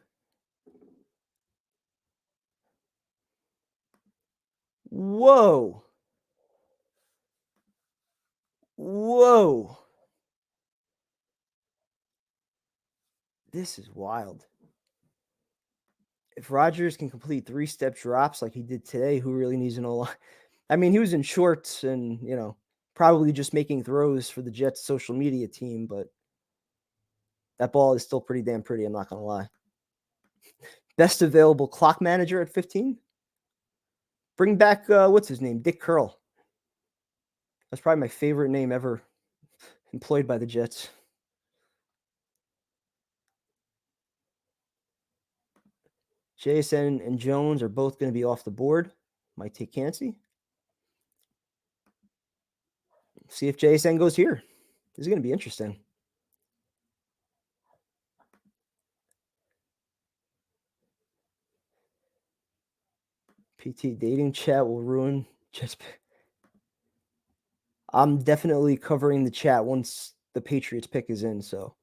Whoa. Whoa. This is wild. If Rodgers can complete 3-step drops like he did today, who really needs an O-line? I mean, he was in shorts and, probably just making throws for the Jets social media team, but that ball is still pretty damn pretty, I'm not going to lie. Best available clock manager at 15? Bring back, what's his name? Dick Curl. That's probably my favorite name ever employed by the Jets. Jason and Jones are both going to be off the board. Might take Cansey. See if JSN goes here. This is going to be interesting. PT dating chat will ruin Jets. I'm definitely covering the chat once the Patriots pick is in. So,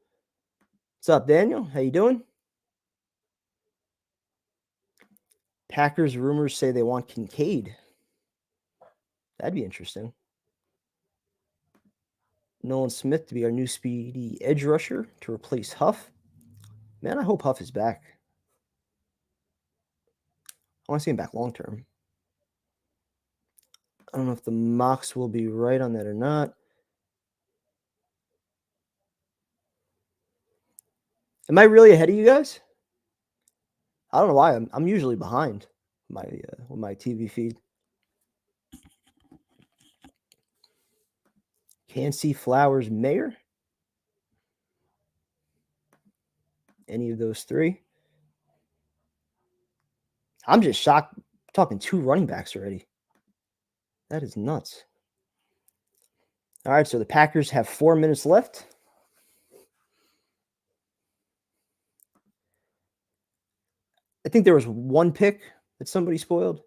what's up, Daniel? How you doing? Packers rumors say they want Kincaid. That'd be interesting. Nolan Smith to be our new speedy edge rusher to replace Huff. Man, I hope Huff is back. I want to see him back long term. I don't know if the mocks will be right on that or not. Am I really ahead of you guys? I don't know why. I'm usually behind with my TV feed. Can't see Flowers Mayer. Any of those three. I'm just shocked. I'm talking 2 running backs already. That is nuts. All right, so the Packers have 4 minutes left. I think there was 1 pick that somebody spoiled.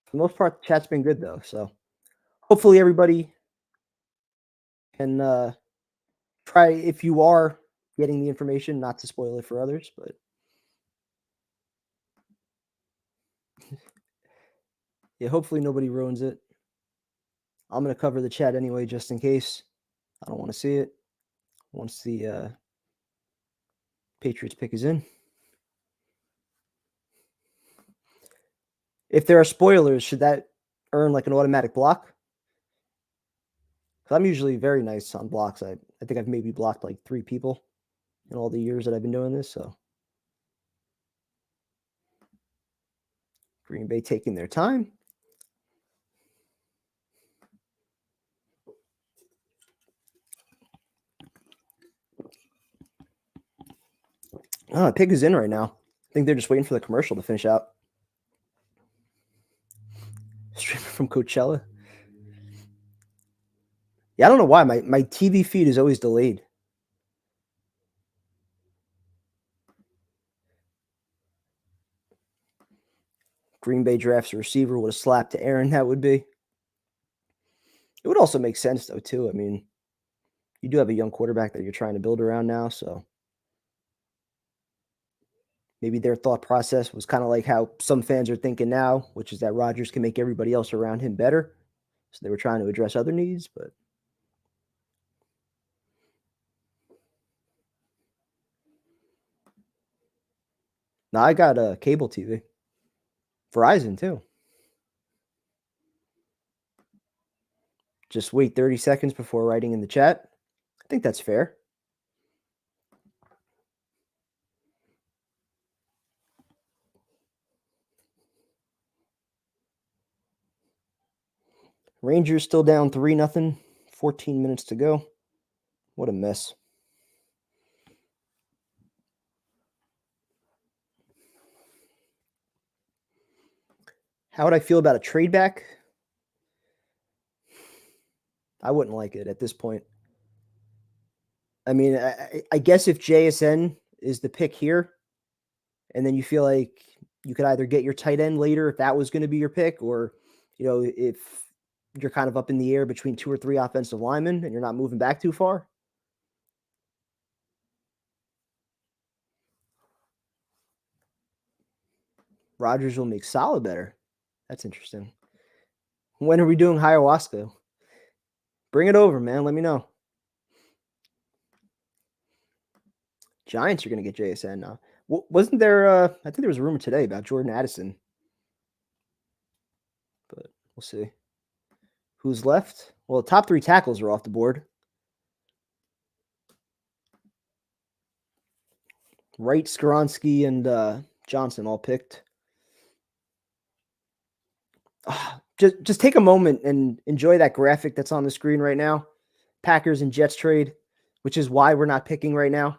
For the most part, the chat's been good, though. So hopefully everybody can try, if you are getting the information, not to spoil it for others. But yeah, hopefully nobody ruins it. I'm going to cover the chat anyway, just in case. I don't want to see it once the Patriots pick is in. If there are spoilers, should that earn like an automatic block? Because I'm usually very nice on blocks. I think I've maybe blocked like 3 people in all the years that I've been doing this. So Green Bay taking their time. Oh, the pick is in right now. I think they're just waiting for the commercial to finish out. Streaming from Coachella. Yeah, I don't know why. My TV feed is always delayed. Green Bay drafts a receiver. What a slap to Aaron that would be. It would also make sense, though, too. I mean, you do have a young quarterback that you're trying to build around now, so maybe their thought process was kind of like how some fans are thinking now, which is that Rodgers can make everybody else around him better. So they were trying to address other needs, but now I got a cable TV. Verizon, too. Just wait 30 seconds before writing in the chat. I think that's fair. Rangers still down 3-0. 14 minutes to go. What a mess. How would I feel about a trade back? I wouldn't like it at this point. I mean, I guess if JSN is the pick here, and then you feel like you could either get your tight end later if that was going to be your pick, or, if you're kind of up in the air between 2 or 3 offensive linemen and you're not moving back too far. Rodgers will make Saleh better. That's interesting. When are we doing ayahuasca? Bring it over, man. Let me know. Giants are going to get JSN now. Wasn't there, I think there was a rumor today about Jordan Addison. But we'll see. Who's left? Well, the top 3 tackles are off the board. Wright, Skoronski, and Johnson all picked. Just take a moment and enjoy that graphic that's on the screen right now. Packers and Jets trade, which is why we're not picking right now.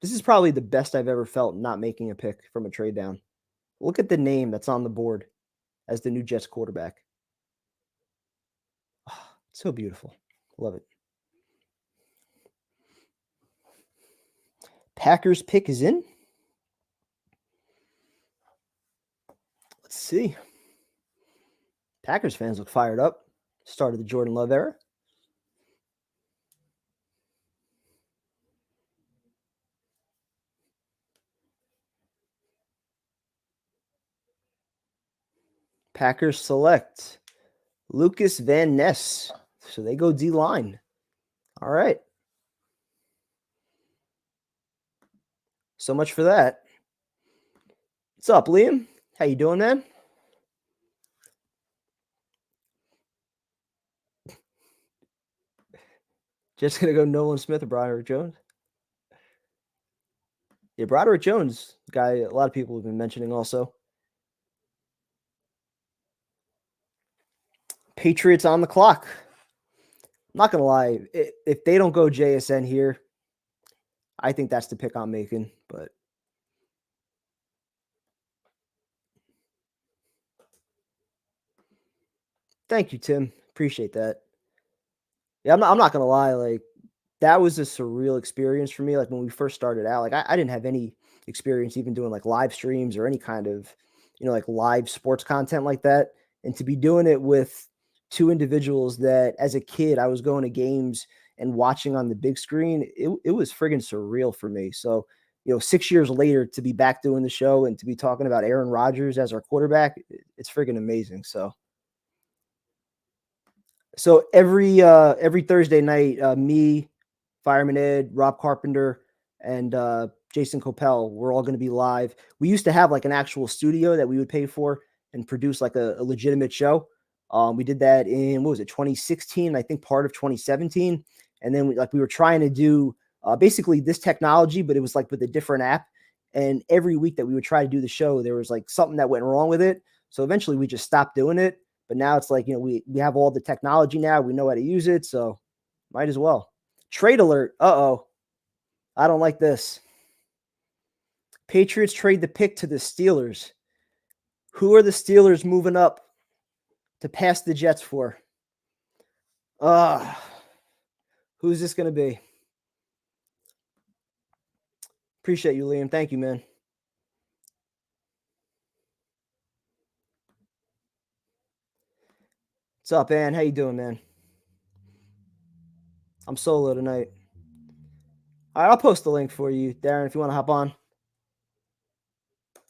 This is probably the best I've ever felt not making a pick from a trade down. Look at the name that's on the board as the new Jets quarterback. Oh, so beautiful. Love it. Packers pick is in. Let's see. Packers fans look fired up. Start of the Jordan Love era. Packers select Lucas Van Ness. So they go D-line. All right. So much for that. What's up, Liam? How you doing, man? Just going to go Nolan Smith or Broderick Jones? Yeah, Broderick Jones, guy a lot of people have been mentioning also. Patriots on the clock. I'm not going to lie. If they don't go JSN here, I think that's the pick I'm making. But thank you, Tim. Appreciate that. Yeah, I'm not going to lie. Like, that was a surreal experience for me. Like, when we first started out, like, I didn't have any experience even doing like live streams or any kind of, like live sports content like that. And to be doing it with 2 individuals that as a kid, I was going to games and watching on the big screen, it was friggin' surreal for me. So, 6 years later to be back doing the show and to be talking about Aaron Rodgers as our quarterback, it's friggin' amazing. So every Thursday night, me, Fireman Ed, Rob Carpenter, and Jason Coppell, we're all going to be live. We used to have like an actual studio that we would pay for and produce like a legitimate show. We did that in, 2016, I think part of 2017. And then we were trying to do basically this technology, but it was like with a different app. And every week that we would try to do the show, there was like something that went wrong with it. So eventually we just stopped doing it. But now it's like, we have all the technology now. We know how to use it. So might as well. Trade alert. Uh-oh. I don't like this. Patriots trade the pick to the Steelers. Who are the Steelers moving up to pass the Jets for? Who's this going to be? Appreciate you, Liam. Thank you, man. What's up, Ann? How you doing, man? I'm solo tonight. All right, I'll post the link for you, Darren, if you want to hop on.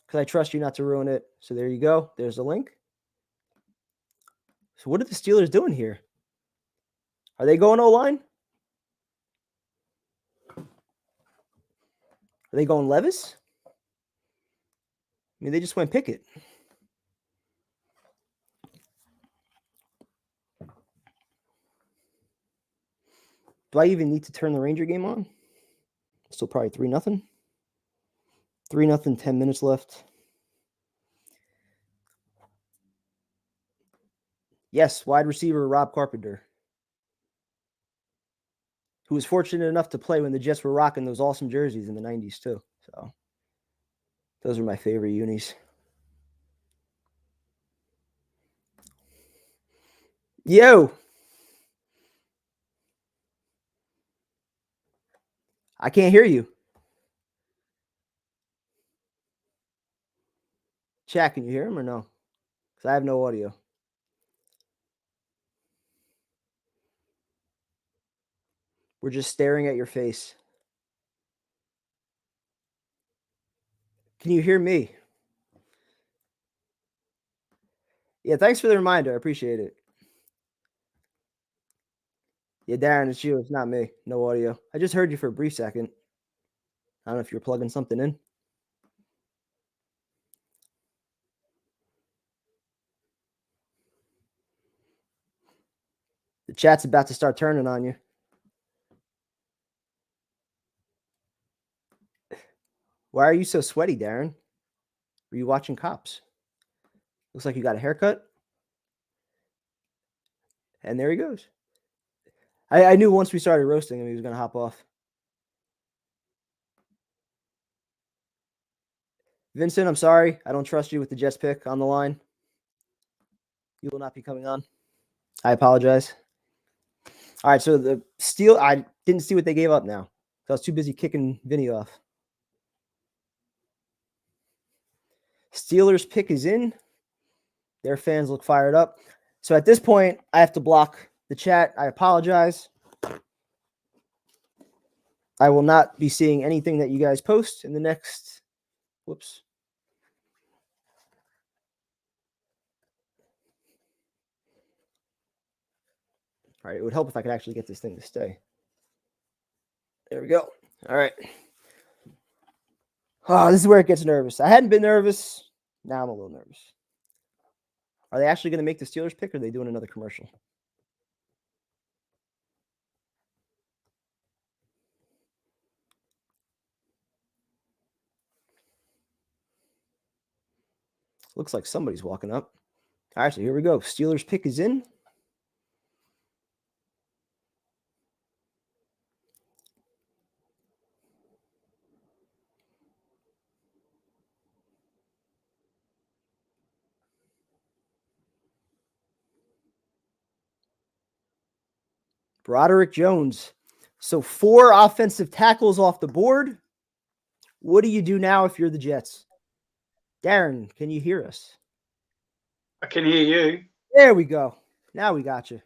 Because I trust you not to ruin it. So there you go. There's the link. So what are the Steelers doing here? Are they going O-line? Are they going Levis? I mean, they just went Pickett. Do I even need to turn the Ranger game on? Still probably 3-0. 3-0, 10 minutes left. Yes, wide receiver Rob Carpenter, who was fortunate enough to play when the Jets were rocking those awesome jerseys in the 90s too. So those are my favorite unis. Yo. I can't hear you. Chat, can you hear him or no? Because I have no audio. We're just staring at your face. Can you hear me? Yeah, thanks for the reminder. I appreciate it. Yeah, Darren, it's you. It's not me. No audio. I just heard you for a brief second. I don't know if you're plugging something in. The chat's about to start turning on you. Why are you so sweaty, Darren? Were you watching Cops? Looks like you got a haircut. And there he goes. I knew once we started roasting him, he was going to hop off. Vincent, I'm sorry. I don't trust you with the Jets pick on the line. You will not be coming on. I apologize. All right, so the Steel, I didn't see what they gave up now. So I was too busy kicking Vinny off. Steelers pick is in. Their fans look fired up. So at this point, I have to block the chat. I apologize. I will not be seeing anything that you guys post in the next. Whoops. All right, it would help if I could actually get this thing to stay. There we go. All right. Oh, this is where it gets nervous. I hadn't been nervous. Now I'm a little nervous. Are they actually going to make the Steelers pick, or are they doing another commercial? Looks like somebody's walking up. All right, so here we go. Steelers pick is in. Broderick Jones. So 4 offensive tackles off the board. What do you do now if you're the Jets? Darren, can you hear us? I can hear you. There we go. Now we got you.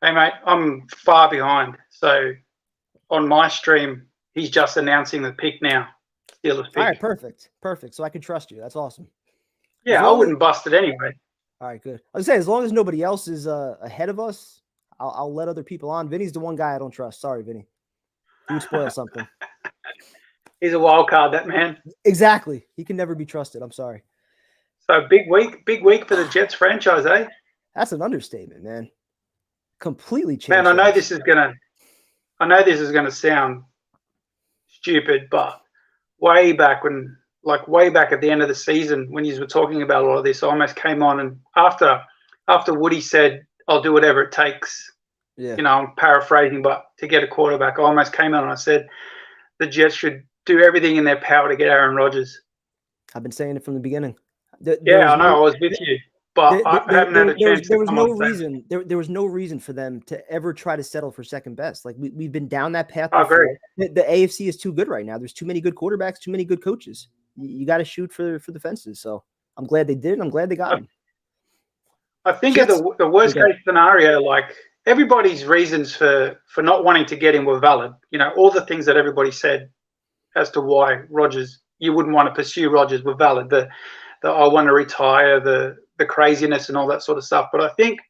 Hey, mate, I'm far behind. So on my stream, he's just announcing the pick now. Steelers pick. All right, perfect. Perfect. So I can trust you. That's awesome. Yeah, I wouldn't bust it anyway. All right, good. I was saying, as long as nobody else is ahead of us, I'll let other people on. Vinny's the one guy I don't trust. Sorry, Vinny. He would spoil something. He's a wild card, that man. Exactly. He can never be trusted. I'm sorry. So big week for the Jets franchise, eh? That's an understatement, man. Completely changed. Man, I know this is gonna sound stupid, but way back at the end of the season when you were talking about all of this, I almost came on, and after Woody said, "I'll do whatever it takes," Yeah. You know, I'm paraphrasing, but to get a quarterback, I almost came on and I said the Jets should do everything in their power to get Aaron Rodgers. I've been saying it from the beginning. I know. I was with you, but I haven't had a chance. There was no reason. There was no reason for them to ever try to settle for second best. Like we've been down that path before. I agree. The AFC is too good right now. There's too many good quarterbacks, too many good coaches. You got to shoot for the fences. So I'm glad they did. I'm glad they got him. I think of the worst case scenario, like everybody's reasons for not wanting to get him were valid. You know, all the things that everybody said as to why you wouldn't want to pursue Rodgers were valid. The I want to retire, the craziness and all that sort of stuff. But I think at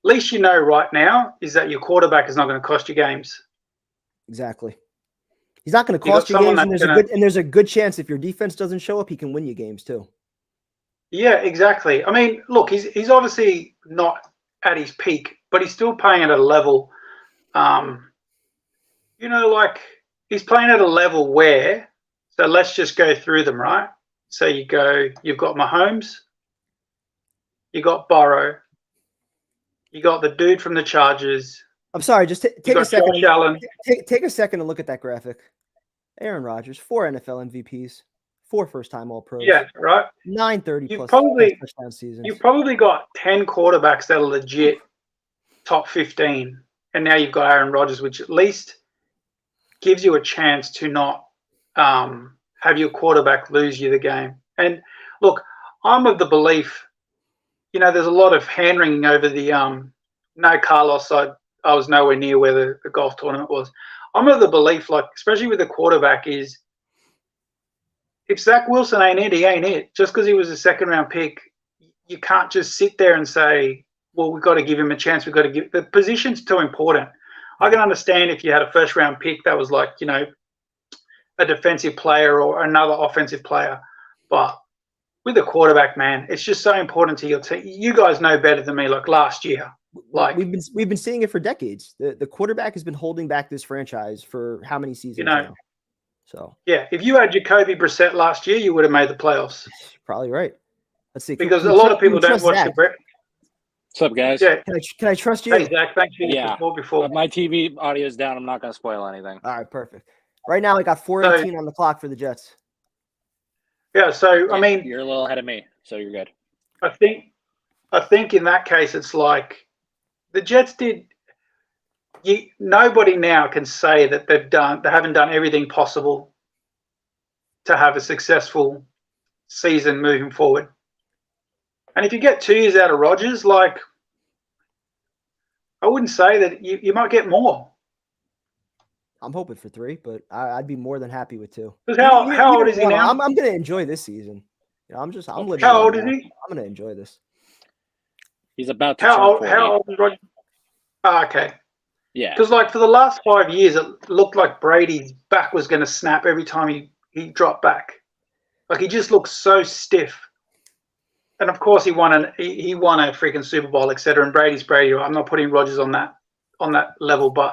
least you know right now is that your quarterback is not going to cost you games. Exactly. He's not going to cost you games, and there's a good chance if your defense doesn't show up, he can win you games too. Yeah, exactly. I mean, look, he's obviously not at his peak, but he's still playing at a level, like he's playing at a level where, so let's just go through them, right? So you've got Mahomes, you got Burrow, you got the dude from the Chargers. I'm sorry, just take a second. Josh Allen. Take a second and look at that graphic. Aaron Rodgers, 4 NFL MVPs, 4 first-time All-Pros. Yeah, right. 930 You've plus probably- touchdown seasons. You've probably got 10 quarterbacks that are legit top 15, and now you've got Aaron Rodgers, which at least gives you a chance to not have your quarterback lose you the game. And look, I'm of the belief, there's a lot of hand-wringing over the no Carlos. I was nowhere near where the golf tournament was. I'm of the belief, like, especially with the quarterback, is if Zach Wilson ain't it, he ain't it. Just because he was a second-round pick, you can't just sit there and say, well, we've got to give him a chance. We've got to give – the position's too important. I can understand if you had a first-round pick that was like, a defensive player or another offensive player. But with a quarterback, man, it's just so important to your team. You guys know better than me, like last year. Like we've been seeing it for decades. The quarterback has been holding back this franchise for how many seasons now? So yeah, if you had Jacoby Brissett last year, you would have made the playoffs. Probably right. Let's see. Because a lot of people don't watch the Brett. What's up, guys? Yeah. Can I trust you? Hey, Zach, thanks for your support before. My TV audio is down. I'm not going to spoil anything. All right, perfect. Right now, I got 4:18 on the clock for the Jets. Yeah, so I mean, you're a little ahead of me, so you're good. I think in that case, it's like the Jets did. Nobody now can say that they haven't done everything possible to have a successful season moving forward. And if you get 2 years out of Rodgers, like, I wouldn't say that you might get more. I'm hoping for 3, but I'd be more than happy with 2. Because how old is he now? I'm going to enjoy this season. I'm living. How old is he? I'm going to enjoy this. He's about to how turn 40. How old is Rodgers? Okay. Yeah. Because like for the last 5 years, it looked like Brady's back was going to snap every time he dropped back. Like he just looked so stiff. And of course, he won a freaking Super Bowl, etc. And Brady's Brady. I'm not putting Rodgers on that level, but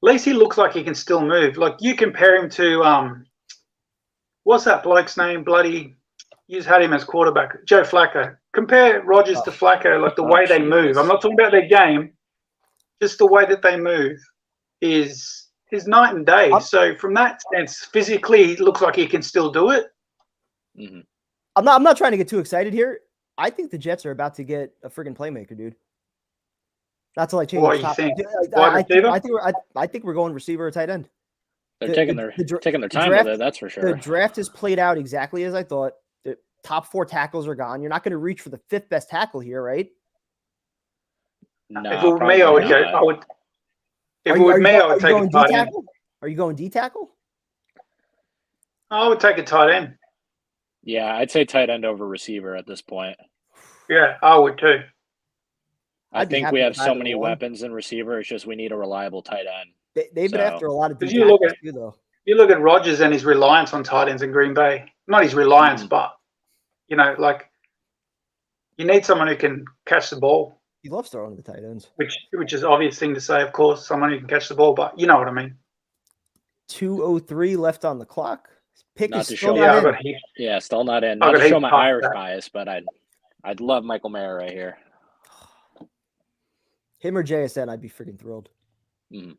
at least he looks like he can still move. Like you compare him to what's that bloke's name? Bloody, you just had him as quarterback, Joe Flacco. Compare Rodgers to Flacco, like the way they move. I'm not talking about their game, just the way that they move is night and day. So from that sense, physically, it looks like he can still do it. Mm-hmm. I'm not trying to get too excited here. I think the Jets are about to get a friggin' playmaker, dude. Not to like change. What do you think? I think we're going receiver or tight end. They're taking their time with it. That's for sure. The draft is played out exactly as I thought. The top 4 tackles are gone. You're not going to reach for the 5th best tackle here, right? No, if it were me, I would go. If it were me, I would take a tight end. Are you going D tackle? I would take a tight end. Yeah, I'd say tight end over receiver at this point. Yeah, I would too. I think we have so many weapons in receiver. It's just we need a reliable tight end. They've been after a lot of D tackles too, though. You look at Rodgers and his reliance on tight ends in Green Bay. Not his reliance, but like you need someone who can catch the ball. He loves throwing the tight ends, which is an obvious thing to say, of course. Someone who can catch the ball, but you know what I mean. 2:03 left on the clock. Pick not is to still show not in. Yeah, still not in. Not to show my Irish bias, but I'd love Michael Mayer right here. Him or JSN, I'd be freaking thrilled. Mm.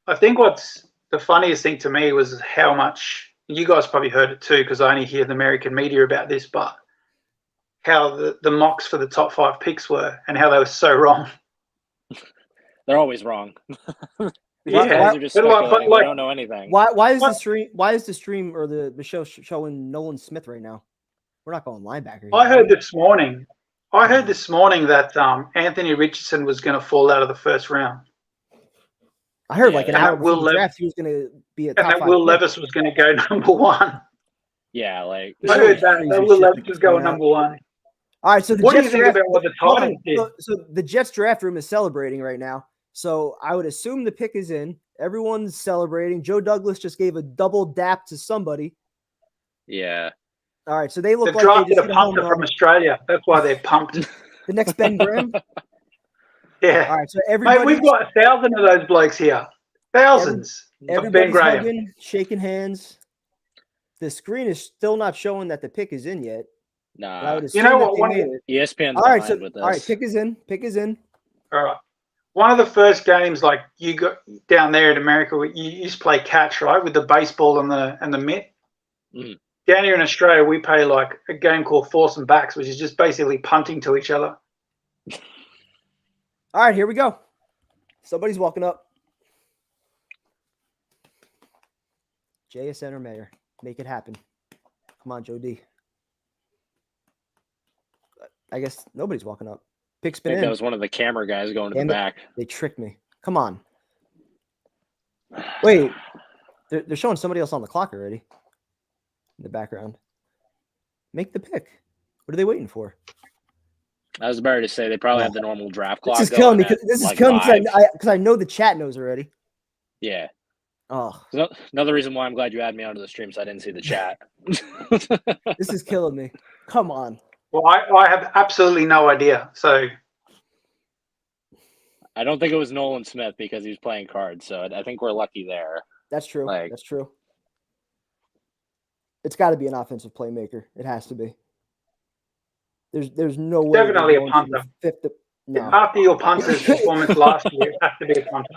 I think what's the funniest thing to me was how much you guys probably heard it too, because I only hear the American media about this, but how the mocks for the top 5 picks were and how they were so wrong. They're always wrong. Yeah, guys are just speculating. They don't know anything. Why is the stream or the show showing Nolan Smith right now? We're not going linebacker. I heard this morning that Anthony Richardson was going to fall out of the first round. I heard like an hour before the draft he was going to be a top 5 and that Will Levis was going to go number 1. Yeah, like I heard that Will Levis was going number 1. All right, so what do you think about what the Titans did? So the Jets draft room is celebrating right now. So I would assume the pick is in. Everyone's celebrating. Joe Douglas just gave a double dap to somebody. Yeah. All right, so they look They've like drafted a punter from Australia. That's why they're pumped. The next Ben Graham. Yeah. All right, so everybody. Mate, we've got 1,000 of those blokes here. Thousands. Everybody's hugging, shaking hands. The screen is still not showing that the pick is in yet. Nah. You know what? ESPN's all right, so with this. All right, pick is in. Pick is in. All right. One of the first games, like you got down there in America, you used to play catch, right, with the baseball and the mitt. Mm. down here in Australia, we play like a game called Force and Backs, which is just basically punting to each other. All right, here we go. Somebody's walking up. JSN or Mayer. Make it happen. Come on, Joe D. I guess nobody's walking up. Pick I spin think in. that was one of the camera guys going to Damn the it. back. They tricked me. Come on. Wait. They're showing somebody else on the clock already. In the background. Make the pick. What are they waiting for? I was about to say they probably have the normal draft clock. This is killing me. going This is like killing me live. because I know the chat knows already. Yeah. Oh, So another reason why I'm glad you added me onto the stream so I didn't see the chat. this is killing me. Come on. Well, I have absolutely no idea. So I don't think it was Nolan Smith because he was playing cards, so I think we're lucky there. That's true. Like- That's true. It's got to be an offensive playmaker. It has to be. There's no way. Definitely they're a going to punter. No. after your punter's performance last year, it has to be a punter.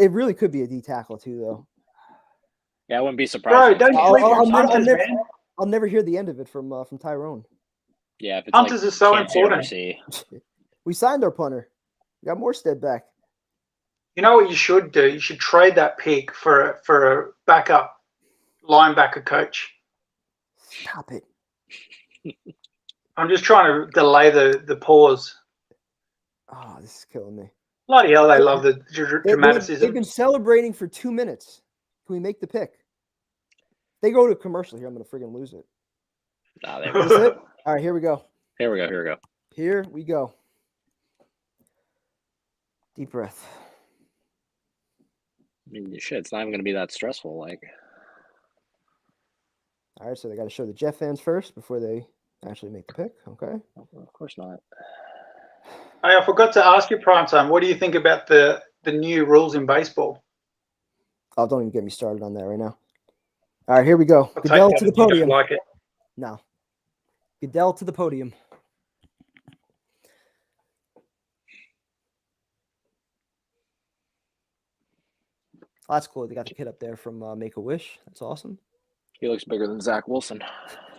It really could be a D tackle too, though. Yeah, I wouldn't be Bro, surprised. don't I'll- sleep I'll on never- punters, man. I'll never hear the end of it from Tyrone. Yeah, if it's Punters like are so can't see or important. see. We signed our punter. We got Morstead back. You know what you should do? You should trade that pick for a backup linebacker coach. Stop it. I'm just trying to delay the pause. Oh, this is killing me. Bloody hell, they love the They've dramaticism. been celebrating for 2 minutes. Can we make the pick? They go to a commercial here. I'm going to friggin' lose it. Nah, there Is this it? All right, here we go. Here we go. Here we go. Here we go. Deep breath. I mean, shit, it's not even going to be that stressful. Like, All right, so they got to show the Jet fans first before they actually make the pick. Okay. of course not. Hey, I forgot to ask you, Primetime, what do you think about the new rules in baseball? Oh, don't even get me started on that right now. All right, here we go. I'll Goodell take to that the if you don't podium. like it. No. Goodell to the podium. Oh, that's cool. They got the kid up there from Make a Wish. That's awesome. He looks bigger than Zach Wilson.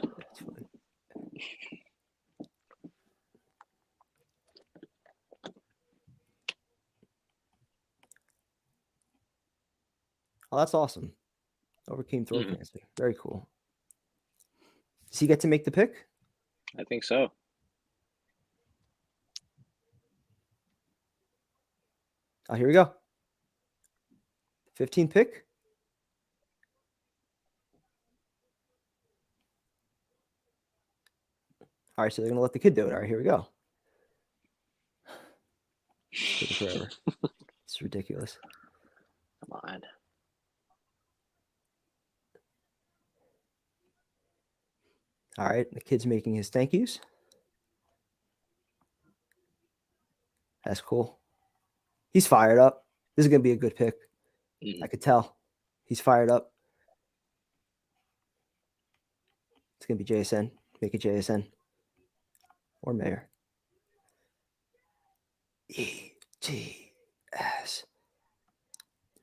That's fine. Oh, that's awesome. Overcame throat cancer. Very cool. Does he get to make the pick? I think so. Oh, here we go. 15th pick. All right, so they're going to let the kid do it. All right, here we go. Taking forever. It's ridiculous. Come on. All right, the kid's making his thank yous. That's cool. He's fired up. This is going to be a good pick. I could tell. He's fired up. It's going to be JSN. Make it JSN. Or Mayor. E-T-S.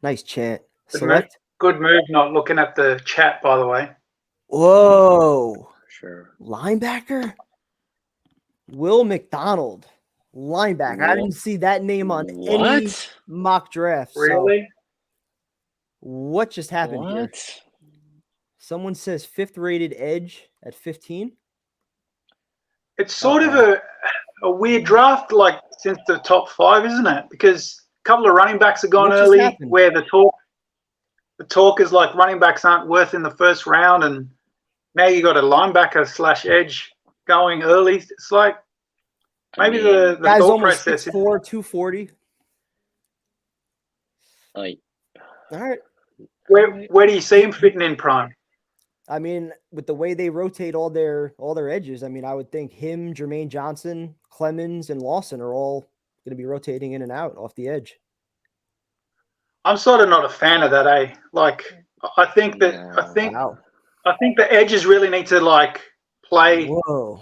Nice chant. Select. Good move not looking at the chat, by the way. Whoa. Sure. Linebacker? Will McDonald. Linebacker. I didn't see that name on any What? mock draft. So Really? what just happened here? What? Someone says 5th rated edge at 15. It's sort of a weird draft, like since the top 5, isn't it? Because a couple of running backs have gone What just early, happened? where the talk is like running backs aren't worth in the first round, and now you got a linebacker / edge going early. It's like maybe the Guy's thought almost process. 6'4", 240. Like, All right. Where do you see him fitting in prime? I mean, with the way they rotate all their edges, I mean, I would think him, Jermaine Johnson, Clemens, and Lawson are all going to be rotating in and out off the edge. I'm sort of not a fan of that. Like I think Wow. I think the edges really need to like play Whoa.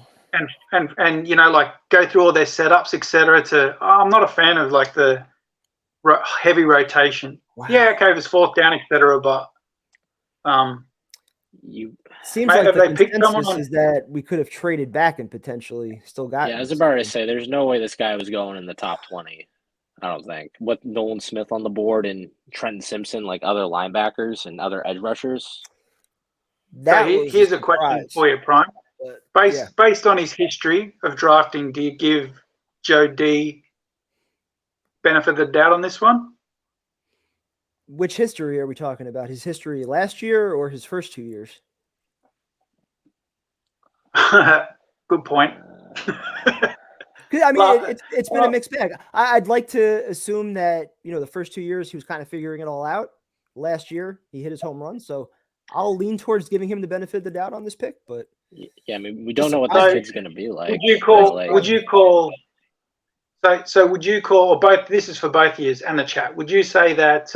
and you know, like go through all their setups, etc. I'm not a fan of like the heavy rotation. Wow. Yeah, okay, if it's 4th down, etc. But Seems Mate, like have the they picked someone consensus on- is that we could have traded back and potentially still got. Yeah, I was about to say, there's no way this guy was going in the top 20. I don't think. With Nolan Smith on the board and Trenton Simpson, like other linebackers and other edge rushers. That So was here's a question surprise, for you, Prime. but yeah. Based on his history of drafting, do you give Joe D benefit of the doubt on this one? Which history are we talking about? His history last year or his first 2 years? Good point. I mean, Well, it's been a mixed bag. I'd like to assume that, the first 2 years he was kind of figuring it all out. Last year he hit his home run, so I'll lean towards giving him the benefit of the doubt on this pick. But yeah, I mean, we don't know what this kid's going to be like. Would you call? So would you call? Or both. This is for both years and the chat. Would you say that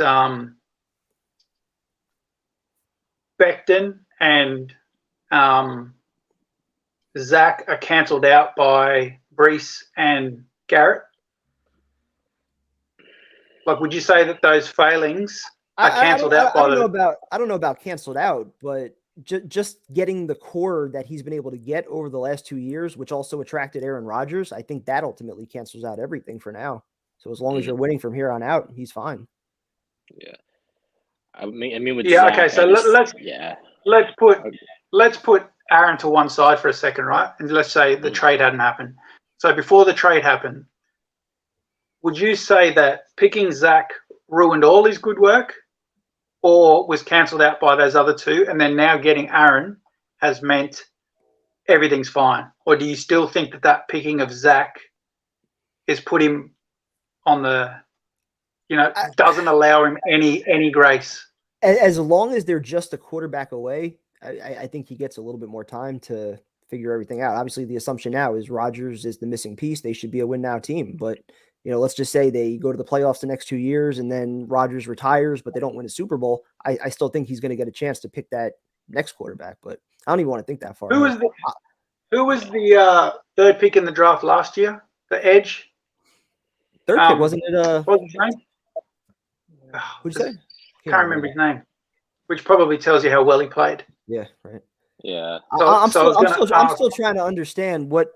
Becton and Zach are cancelled out by Brees and Garrett? Like, would you say that those failings are cancelled out by I don't know about canceled out, but just getting the core that he's been able to get over the last 2 years, which also attracted Aaron Rodgers, I think that ultimately cancels out everything for now. So as long as you're winning from here on out, he's fine. Yeah. I mean, with yeah. Zach, Okay. So let's put Aaron to one side for a second, right? And let's say the trade hadn't happened. So before the trade happened, would you say that picking Zach ruined all his good work, or was cancelled out by those other two, and then now getting Aaron has meant everything's fine? Or do you still think that picking of Zach has put him on the, doesn't allow him any grace? As long as they're just a quarterback away, I think he gets a little bit more time to figure everything out. Obviously, the assumption now is Rodgers is the missing piece. They should be a win now team, but let's just say they go to the playoffs the next 2 years and then Rodgers retires, but they don't win a Super Bowl. I still think he's going to get a chance to pick that next quarterback, but I don't even want to think that far. Who was the third pick in the draft last year? The edge? Third pick, wasn't it? What's his name? What'd you say? Can't remember his name, which probably tells you how well he played. Yeah, right. Yeah. I'm still trying to understand what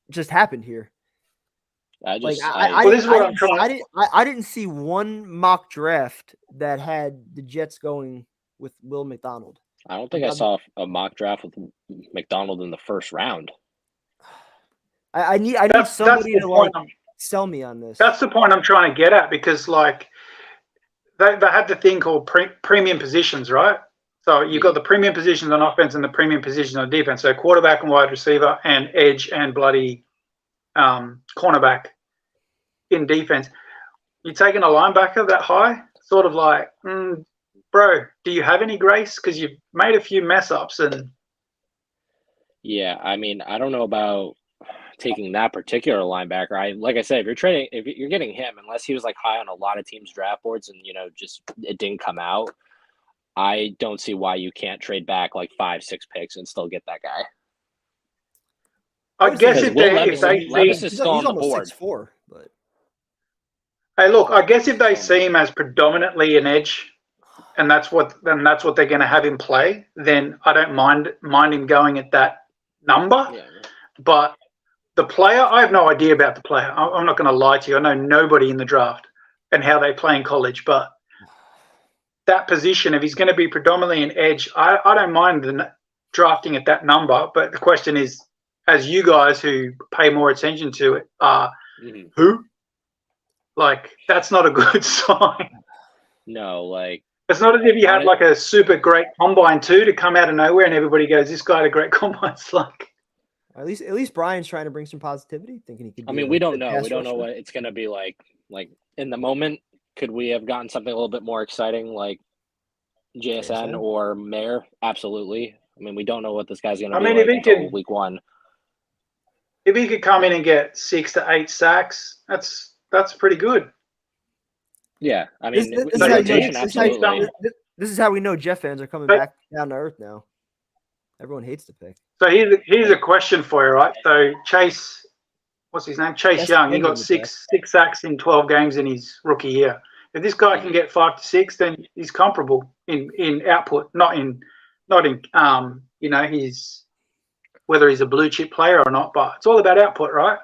just happened here. I didn't see one mock draft that had the Jets going with Will McDonald. I don't think I saw a mock draft with McDonald in the first round. I need somebody to sell me on this. That's the point I'm trying to get at, because they had the thing called premium positions, right? So you've got the premium positions on offense and the premium positions on defense. So quarterback and wide receiver and edge and bloody cornerback in defense. You're taking a linebacker that high, sort of like, bro, do you have any grace? Because you've made a few mess ups. And yeah, I mean, I don't know about taking that particular linebacker. Like I said, if you're getting him, unless he was like high on a lot of teams' draft boards and just it didn't come out, I don't see why you can't trade back like 5-6 picks and still get that guy. I guess if they Levis is still on the board. 6'4", but hey, look, I guess if they see him as predominantly an edge, and that's what they're going to have him play, then I don't mind him going at that number. Yeah. But the player, I have no idea about the player. I'm not going to lie to you. I know nobody in the draft and how they play in college, but that position, if he's going to be predominantly an edge, I don't mind drafting at that number. But the question is, as you guys who pay more attention to it, who? Like, that's not a good sign. No, like, it's not as if you had like a super great combine too to come out of nowhere and everybody goes, "This guy had a great combine." It's like, at least Brian's trying to bring some positivity, thinking he could. I mean, we don't know. We don't know what it's going to be like. Like in the moment, could we have gotten something a little bit more exciting, like JSN or Mayer? Absolutely. I mean, we don't know what this guy's going to be like until week one. If he could come in and get 6 to 8 sacks, that's pretty good. Yeah, I mean, this is how we know Jeff fans are coming back down to earth now. Everyone hates the pick. So here's a question for you, right? So Chase, what's his name? Chase Young. He got six sacks in 12 games in his rookie year. If this guy can get 5 to 6, then he's comparable in output, not not in whether he's a blue chip player or not, but it's all about output, right?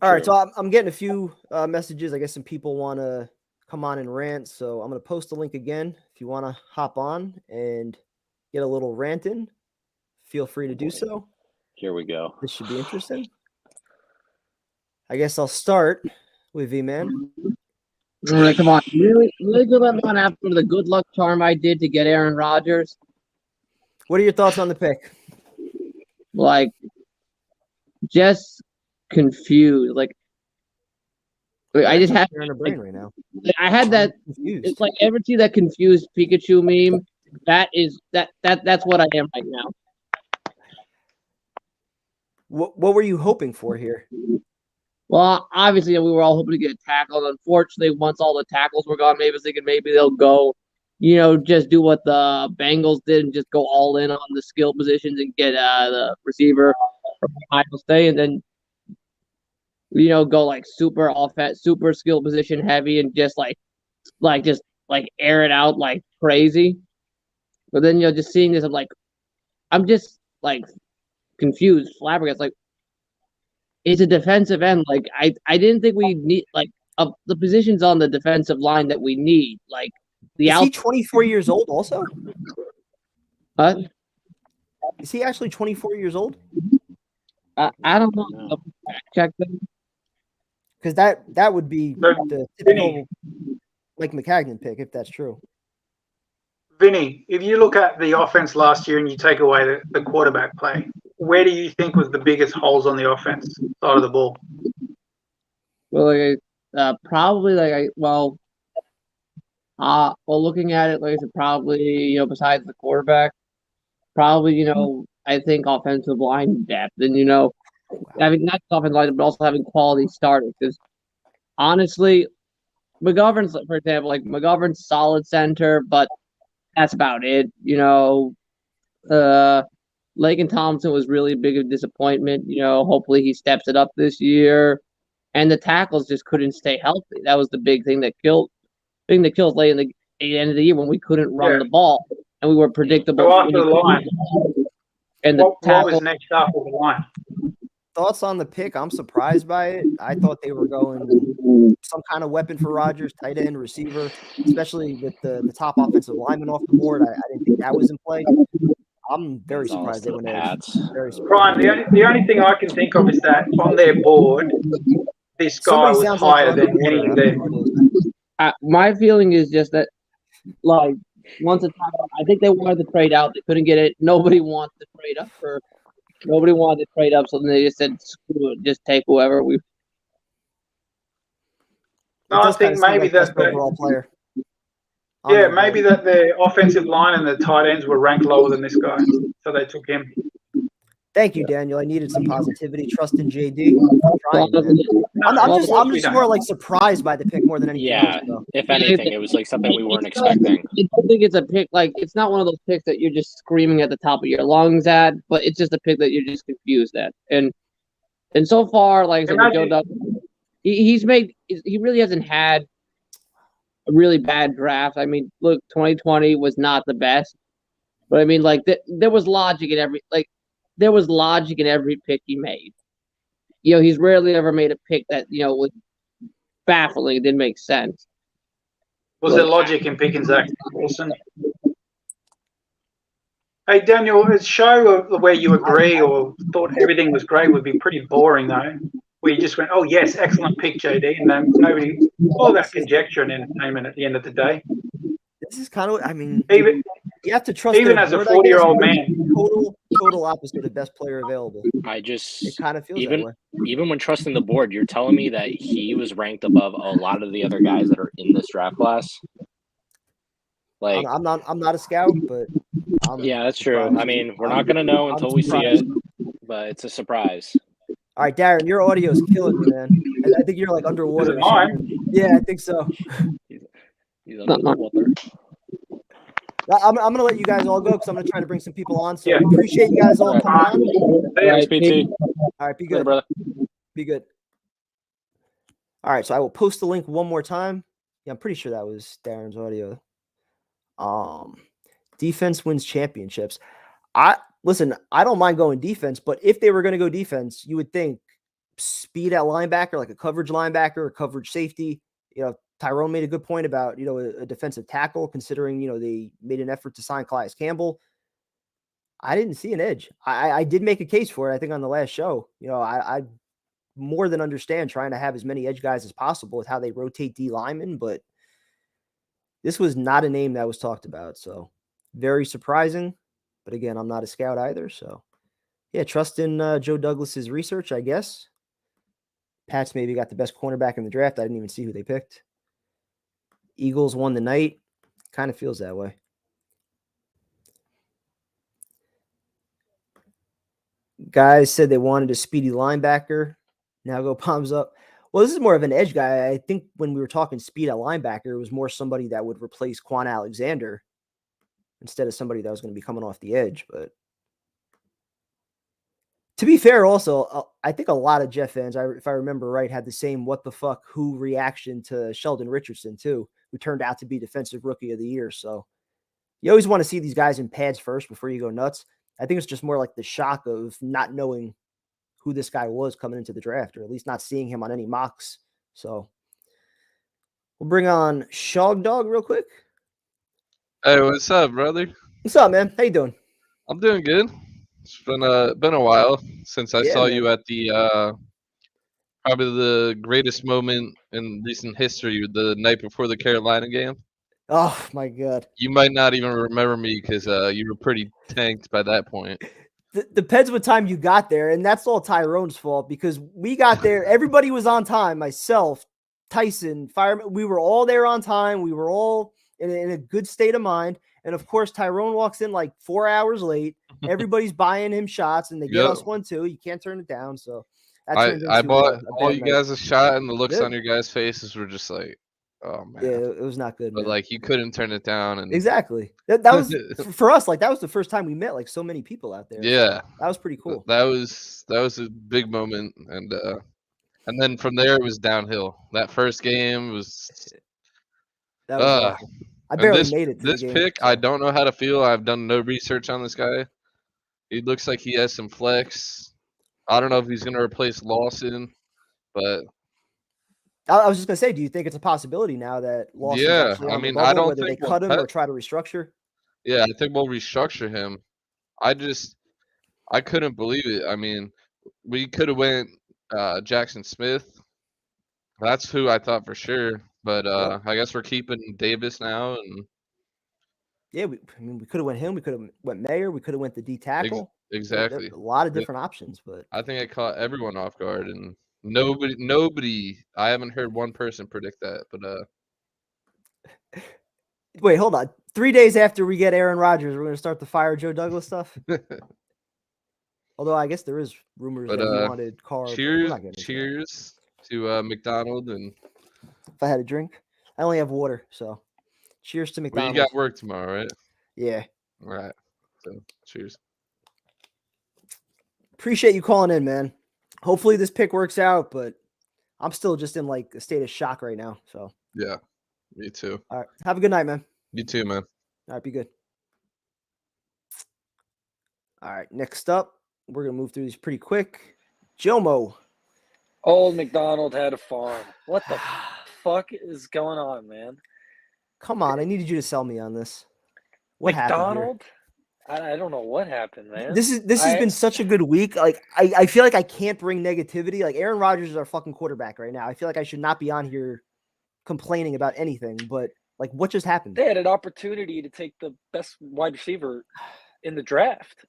All right, so I'm getting a few messages. I guess some people want to come on and rant, so I'm going to post the link again. If you want to hop on and get a little rant in, feel free to do so. Here we go. This should be interesting. I guess I'll start with V-Man. All right, come on. Really good on after the good luck charm I did to get Aaron Rodgers. What are your thoughts on the pick? Like, just confused. Like I just had in a brain right now. I had that confused. It's like ever see that confused Pikachu meme? That's what I am right now. What were you hoping for here? Well, obviously we were all hoping to get a tackle. Unfortunately, once all the tackles were gone, maybe I was thinking maybe they'll go, just do what the Bengals did and just go all in on the skill positions and get the receiver from Ohio State, and then go like super offense, super skill position heavy, and just air it out like crazy. But then just seeing this, I'm just like confused, flabbergasted. Like, it's a defensive end. Like I didn't think we need the positions on the defensive line that we need. Like is he 24 years old also? What? Is he actually 24 years old? I don't know. Check them. Because that would be the typical Mike Maccagnan pick if that's true. Vinny, if you look at the offense last year and you take away the quarterback play, where do you think was the biggest holes on the offense side of the ball? Well, probably looking at it, like I said, probably besides the quarterback, probably I think offensive line depth, and I mean not just offensive line, but also having quality starters. Because honestly, McGovern's, for example, McGovern's solid center, but that's about it. Laken Thompson was really big of a disappointment. Hopefully he steps it up this year. And the tackles just couldn't stay healthy. That was the big thing that killed late in the end of the year when we couldn't run the ball and we were predictable. So after the line, and the what was next after the line? Thoughts on the pick? I'm surprised by it. I thought they were going some kind of weapon for Rodgers, tight end, receiver, especially with the top offensive lineman off the board. I didn't think that was in play. I'm very surprised they went there. Brian, the only thing I can think of is that on their board, this guy was higher than any of them. My feeling is just that, once a time, I think they wanted to trade out. They couldn't get it. Nobody wanted to trade up, so then they just said, "Screw it, just take whoever we." No, I think maybe that's the overall player. Yeah, maybe that the offensive line and the tight ends were ranked lower than this guy, so they took him. Thank you, Daniel. I needed some positivity. Trust in JD. I'm just more surprised by the pick more than anything else. Though. If anything, it was something we weren't expecting. I think it's a pick. It's not one of those picks that you're just screaming at the top of your lungs at, but it's just a pick that you're just confused at. And so far, like I said, with Joe Douglas, he really hasn't had a really bad draft. I mean, look, 2020 was not the best, but I mean, there was logic in every pick he made. He's rarely ever made a pick that was baffling. It didn't make sense. Was there logic in picking Zach Wilson? Hey, Daniel, a show where you agree or thought everything was great would be pretty boring, though. Where you just went, "Oh yes, excellent pick, JD," and then nobody, all that conjecture and entertainment at the end of the day. This is kind of, I mean, even you have to trust. Even as a 40-year-old man, total opposite of best player available. It kind of feels that way. Even when trusting the board, you're telling me that he was ranked above a lot of the other guys that are in this draft class. I'm not a scout, but yeah, that's true. I mean, we're not gonna know until we see it, but it's a surprise. All right, Darren, your audio is killing me, man. I think you're underwater. Is it mine? Yeah, I think so. He's underwater. I'm going to let you guys all go because I'm going to try to bring some people on. So appreciate you guys all coming on. Thanks, PT. All right, be good. Brother. Be good. All right, so I will post the link one more time. Yeah, I'm pretty sure that was Darren's audio. Defense wins championships. I don't mind going defense, but if they were going to go defense, you would think speed at linebacker, like a coverage linebacker or coverage safety. Tyrone made a good point about, a defensive tackle, considering, they made an effort to sign Calais Campbell. I didn't see an edge. I did make a case for it, I think, on the last show. I more than understand trying to have as many edge guys as possible with how they rotate D linemen, but this was not a name that was talked about. So very surprising. But again, I'm not a scout either. So yeah, trust in Joe Douglas's research, I guess. Pats maybe got the best cornerback in the draft. I didn't even see who they picked. Eagles won the night. Kind of feels that way. Guys said they wanted a speedy linebacker. Now go palms up. Well, this is more of an edge guy. I think when we were talking speed at linebacker, it was more somebody that would replace Quan Alexander instead of somebody that was going to be coming off the edge. But to be fair, also, I think a lot of Jet fans, if I remember right, had the same what the fuck who reaction to Sheldon Richardson, too, who turned out to be Defensive Rookie of the Year. So you always want to see these guys in pads first before you go nuts. I think it's just more like the shock of not knowing who this guy was coming into the draft, or at least not seeing him on any mocks. So we'll bring on Shog Dog real quick. Hey, what's up, brother? What's up, man? How you doing? I'm doing good. It's been a while since I saw you at the probably the greatest moment in recent history, the night before the Carolina game. Oh my God! You might not even remember me because you were pretty tanked by that point. Depends what time you got there, and that's all Tyrone's fault because we got there. Everybody was on time. Myself, Tyson, Fireman, we were all there on time. We were all in a good state of mind. And of course, Tyrone walks in like 4 hours late. Everybody's buying him shots, and they get us one too. You can't turn it down. So I bought all you guys a shot, and the looks on your guys' faces were just like, oh man. Yeah, it was not good. But man. like you couldn't turn it down, and exactly that was for us. Like that was the first time we met like so many people out there. Yeah, that was pretty cool. That was a big moment, and then from there it was downhill. That first game was. That was awful. I barely made it to this the game, pick. so. I don't know how to feel. I've done no research on this guy. He looks like he has some flex. I don't know if he's going to replace Lawson, but I was just going to say, do you think it's a possibility now that Lawson's actually on the bubble, I don't whether think they cut him or try to restructure? Yeah, I think we'll restructure him. I couldn't believe it. I mean, we could have went Jackson Smith. That's who I thought for sure. But I guess we're keeping Davis now, and yeah, we could have went him. We could have went Mayer. We could have went the D tackle. Exactly. A lot of different options, but I think I caught everyone off guard, and nobody. I haven't heard one person predict that, but wait, hold on. 3 days after we get Aaron Rodgers, we're going to start the fire Joe Douglas stuff. Although I guess there is rumors that he wanted Carr. Cheers to McDonald, and if I had a drink, I only have water, so cheers to McDonald's. Well, you got work tomorrow, right? Yeah. All right. So cheers. Appreciate you calling in, man. Hopefully this pick works out, but I'm still just in like a state of shock right now. So yeah, me too. All right. Have a good night, man. You too, man. All right, be good. All right, next up, we're gonna move through these pretty quick. Jomo. Old McDonald had a farm. What the fuck is going on, man? Come on, I needed you to sell me on this. What McDonald? happened here? I don't know what happened, man. This has been such a good week. Like I feel like I can't bring negativity. Like Aaron Rodgers is our fucking quarterback right now. I feel like I should not be on here complaining about anything, but like what just happened? They had an opportunity to take the best wide receiver in the draft,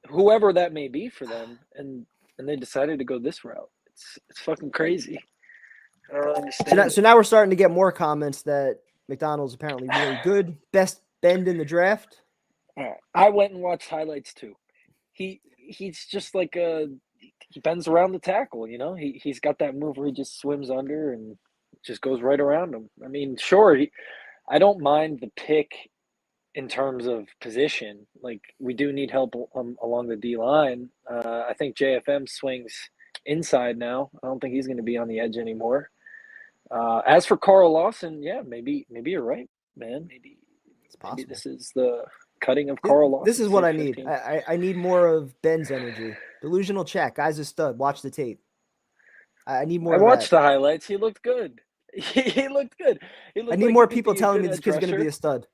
whoever that may be for them, and they decided to go this route. It's fucking crazy. I don't understand. So now we're starting to get more comments that McDonald's apparently really good. Best bend in the draft. I went and watched highlights too. He's just like he bends around the tackle, you know. He's got that move where he just swims under and just goes right around him. I mean, sure, I don't mind the pick in terms of position. Like we do need help along the D line. I think JFM swings inside now. I don't think he's going to be on the edge anymore. As for Carl Lawson, yeah, maybe you're right, man. Maybe this is the cutting of Carl Lawson. This is what I 15. need. I need more of Ben's energy. Delusional chat. Guy's a stud. Watch the tape. I need more. I of watched that. the highlights. He looked good. He looked good. I need more people telling me this kid's going to be a stud.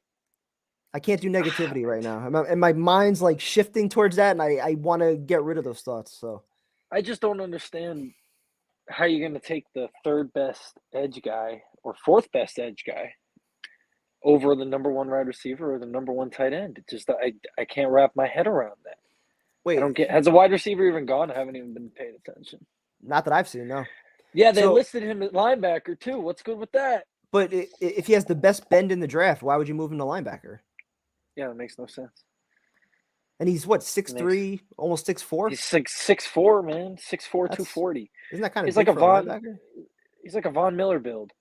I can't do negativity right now. And my mind's like shifting towards that, and I want to get rid of those thoughts. So I just don't understand how you're going to take the third best edge guy or fourth best edge guy over the number one wide receiver or the number one tight end. It just I can't wrap my head around that. wait, I don't get. Has a wide receiver even gone? I haven't even been paying attention. not that I've seen. No. Yeah, they So- listed him at linebacker too. What's good with that? But if he has the best bend in the draft, why would you move him to linebacker? Yeah, that makes no sense. And he's what, 6'3", almost 6'4"? He's 6'4", man. 6'4", That's- 240. Isn't that kind of He's like big a for Von. linebacker? He's like a Von Miller build,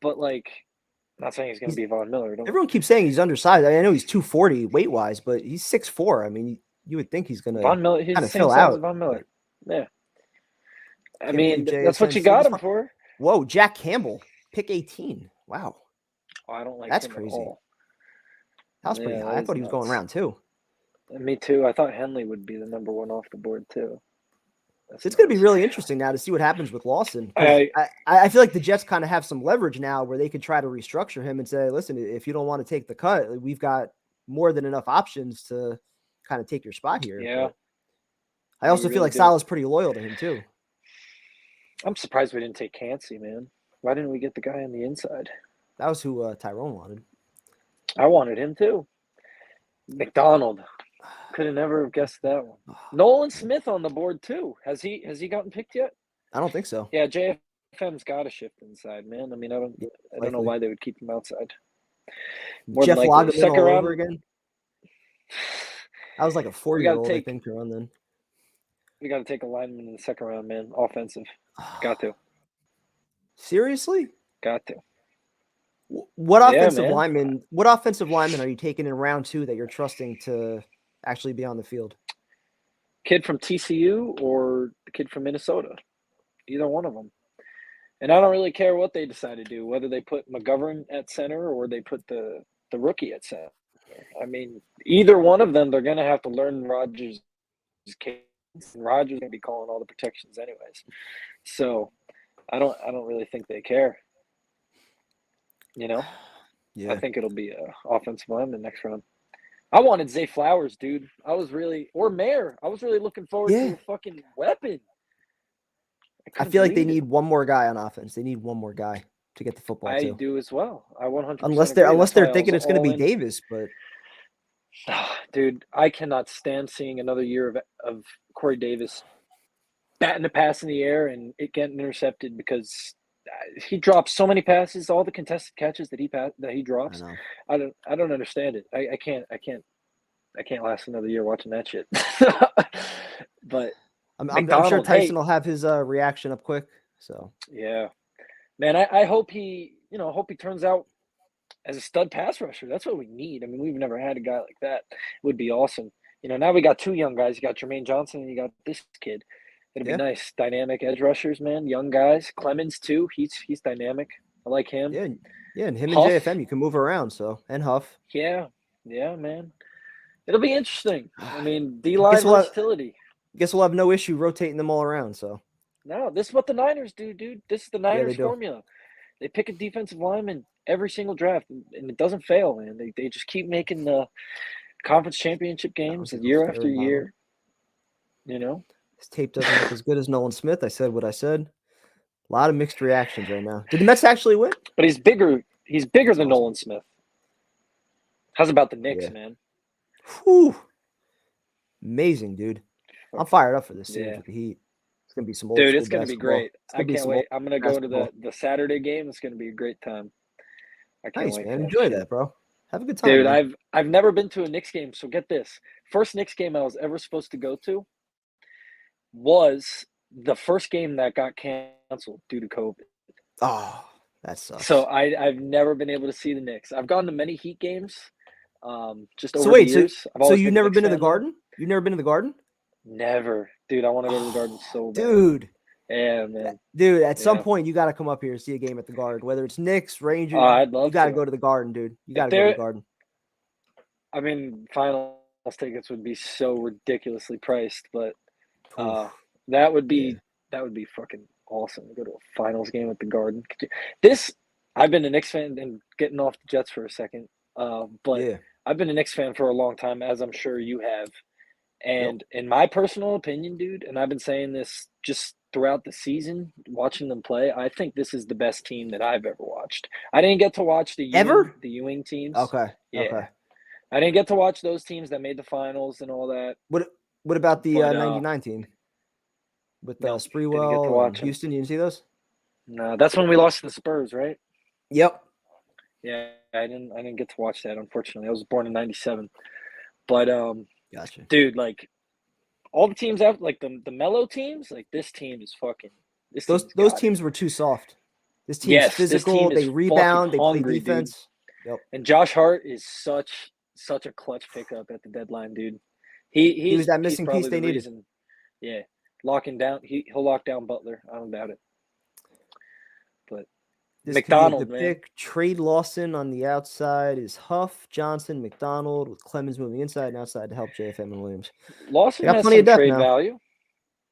but like, not saying he's going to be Von Miller. Don't. Everyone keeps saying he's undersized. I know he's 240 weight wise, but he's 6'4". I mean, you would think he's gonna Von Miller. He's kinda the same fill size out, as Von Miller. Yeah. I Can't mean, believe that's what JSN you got seems him for. Whoa, Jack Campbell, pick 18. Wow, Oh, I don't like That's him crazy. At all. that was pretty Yeah, high. that I is thought he was going nuts. around two. And me too. I thought Henley would be the number one off the board too. That's It's going to be nuts. really interesting now to see what happens with Lawson. 'Cause I feel like the Jets kind of have some leverage now where they could try to restructure him and say, listen, if you don't want to take the cut, we've got more than enough options to kind of take your spot here. Yeah. But I also You feel really like do. Salah's pretty loyal to him too. I'm surprised we didn't take Cansey, man. Why didn't we get the guy on the inside? That was who Tyrone wanted. I wanted him too. McDonald. Could have never have guessed that one. Nolan Smith on the board too. Has he gotten picked yet? I don't think so. Yeah, JFM's got to shift inside, man. I mean, I don't know likely. why they would keep him outside. More Jeff than likely. Lageman Second all round. over again. I was like a 4-year-old, I take- think, to run then. We got to take a lineman in the second round, man. Offensive. Got to. Seriously? Got to. What Yeah, offensive man. lineman? What offensive lineman are you taking in round 2 that you're trusting to actually be on the field? Kid from TCU or the kid from Minnesota. Either one of them. And I don't really care what they decide to do, whether they put McGovern at center or they put the rookie at center. I mean, either one of them, they're going to have to learn Rodgers' cadence. And Rodgers is going to be calling all the protections anyways. So I don't really think they care. You know? Yeah. I think it'll be a offensive lineman next round. I wanted Zay Flowers, dude. Or Mayer. I was really looking forward Yeah. to a fucking weapon. I couldn't feel like they believe it. need one more guy on offense. They need one more guy to get the football I too. do as well. I 100% Unless agree. they're That's why I thinking was it's going to be all in. Davis, but Dude, I cannot stand seeing another year of Corey Davis batting a pass in the air and it getting intercepted because he drops so many passes, all the contested catches that he I drops. know. I don't understand it. I can't last another year watching that shit. But I'm sure McDonald, Tyson hey. will have his reaction up quick. So yeah, man, I hope he turns out as a stud pass rusher. That's what we need. I mean, we've never had a guy like that. It would be awesome. Now we got two young guys. You got Jermaine Johnson and you got this kid. It'll be nice. Dynamic edge rushers, man. Young guys. Clemens too. He's dynamic. I like him. yeah, and him Huff. and JFM, you can move around. So and Huff. Yeah, man. It'll be interesting. I mean, D-line Guess we'll have- versatility. Guess we'll have no issue rotating them all around. So No, this is what the Niners do, dude. This is the Niners do. formula. They pick a defensive lineman every single draft, and it doesn't fail, man. They just keep making the conference championship games was year very after model. year. You know? his tape doesn't look as good as Nolan Smith. I said what I said. A lot of mixed reactions right now. Did the Mets actually win? But he's bigger. He's bigger than awesome. Nolan Smith. How's about the Knicks, Yeah. man? Whew. Amazing, dude. I'm fired up for this series Yeah. with the Heat. It's gonna be some old Dude, school it's going to be basketball. great. It's I gonna be can't some wait. old I'm going to go to basketball. the Saturday game. It's going to be a great time. I can't Nice, wait. man. for Enjoy shit. that, bro. Have a good time. Dude, man. I've never been to a Knicks game, so get this. First Knicks game I was ever supposed to go to was the first game that got canceled due to COVID. Oh, that sucks. So I've never been able to see the Knicks. I've gone to many Heat games, just over So wait, the years. I've so always you've been a never Knicks been to the fan, though. Garden? You've never been to the Garden? Never, dude. I want to go to the Garden so bad. Dude, Yeah, man. dude, at some Yeah. point you got to come up here and see a game at the Garden. Whether it's Knicks, Rangers, Oh, I'd love you got to to. go to the Garden, dude. You got to If go to there- the Garden. I mean, finals tickets would be so ridiculously priced, but that would be fucking awesome to go to a finals game at the Garden. I've been a Knicks fan, and getting off the Jets for a second, but I've been a Knicks fan for a long time, as I'm sure you have. And in my personal opinion, dude, and I've been saying this just throughout the season, watching them play, I think this is the best team that I've ever watched. I didn't get to watch the Ewing teams. Okay. Yeah. Okay. I didn't get to watch those teams that made the finals and all that. What about the 99 team? With Sprewell and Houston, you didn't see those? No, that's when we lost to the Spurs, right? Yep. Yeah, I didn't get to watch that, unfortunately. I was born in '97. But gotcha. Dude, like all the teams out, like the Melo teams, like this team is fucking. Those teams were too soft. This team's physical. They rebound. They play defense. Yep. And Josh Hart is such a clutch pickup at the deadline, dude. He was that missing piece they needed. Yeah, locking down. He'll lock down Butler. I don't doubt it. But this McDonald, could be the man. pick. Trade Lawson on the outside is Huff, Johnson, McDonald, with Clemens moving inside and outside to help JFM and Williams. Lawson has some trade value.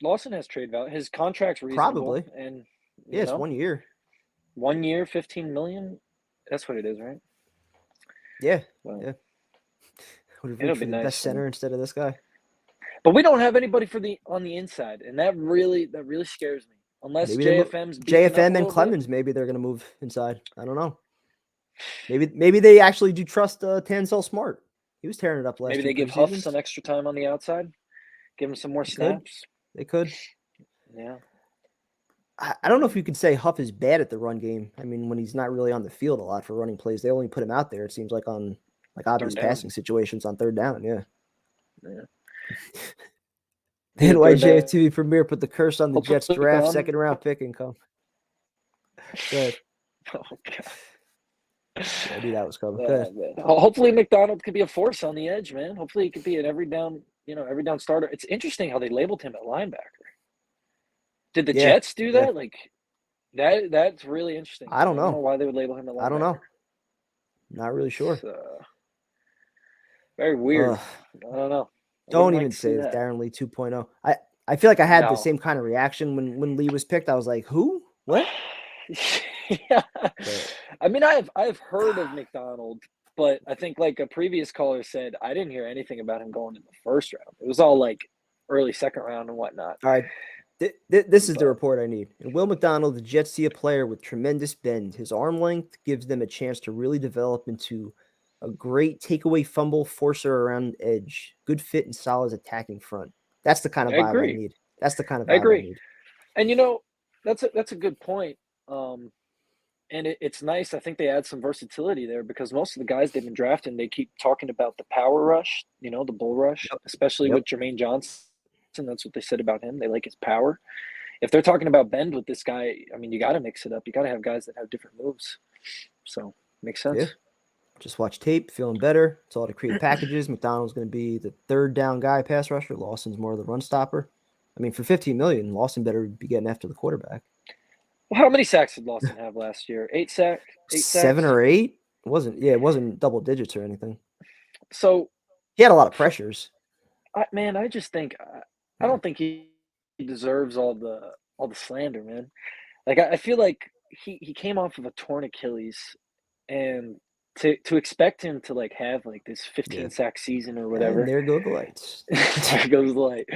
Lawson has trade value. His contract's reasonable. Probably. And it's 1 year. 1 year, $15 million. That's what it is, right? Yeah. Well, yeah. Would have been the best center instead of this guy. But we don't have anybody on the inside, and that really scares me. Unless JFM and Clemens, maybe they're gonna move inside. I don't know. Maybe they actually do trust Tanzel Smart. He was tearing it up last year. Maybe they give Huff some extra time on the outside. Give him some more snaps. They could. Yeah. I don't know if you could say Huff is bad at the run game. I mean, when he's not really on the field a lot for running plays, they only put him out there. It seems like on obvious passing situations on third down. Yeah. The NYJF TV premiere put the curse on the Jets draft second round pick and come. Good. Oh God. I knew that was coming. Good. Hopefully McDonald could be a force on the edge, man. Hopefully he could be an every down starter. It's interesting how they labeled him at linebacker. Did the Jets do that? Like that's really interesting. I don't know why they would label him at linebacker. I don't know. Not really sure. It's, very weird. I don't know. Don't even say it's Darren Lee 2.0. I feel like I had the same kind of reaction when Lee was picked. I was like, who? What? Yeah. I mean, I've heard of McDonald, but I think like a previous caller said, I didn't hear anything about him going in the first round. It was all like early second round and whatnot. All right. This is the report I need. In Will McDonald, the Jets see a player with tremendous bend. His arm length gives them a chance to really develop into a great takeaway fumble forcer around edge. Good fit and solid attacking front. That's the kind of vibe I need. That's the kind of vibe I need. And that's a good point. And it's nice. I think they add some versatility there because most of the guys they've been drafting, they keep talking about the power rush, the bull rush, especially with Jermaine Johnson. That's what they said about him. They like his power. If they're talking about bend with this guy, I mean, you got to mix it up. You got to have guys that have different moves. So makes sense. Yeah. Just watch tape, feeling better. It's all to create packages. McDonald's going to be the third down guy pass rusher. Lawson's more of the run stopper. I mean, for $15 million, Lawson better be getting after the quarterback. Well, how many sacks did Lawson have last year? 8 sacks? 7 or 8? It wasn't double digits or anything. So he had a lot of pressures. I just think I don't think he deserves all the slander, man. Like I feel like he came off of a torn Achilles, and to expect him to like have like this 15 sack season or whatever. And there go the lights. There goes the light.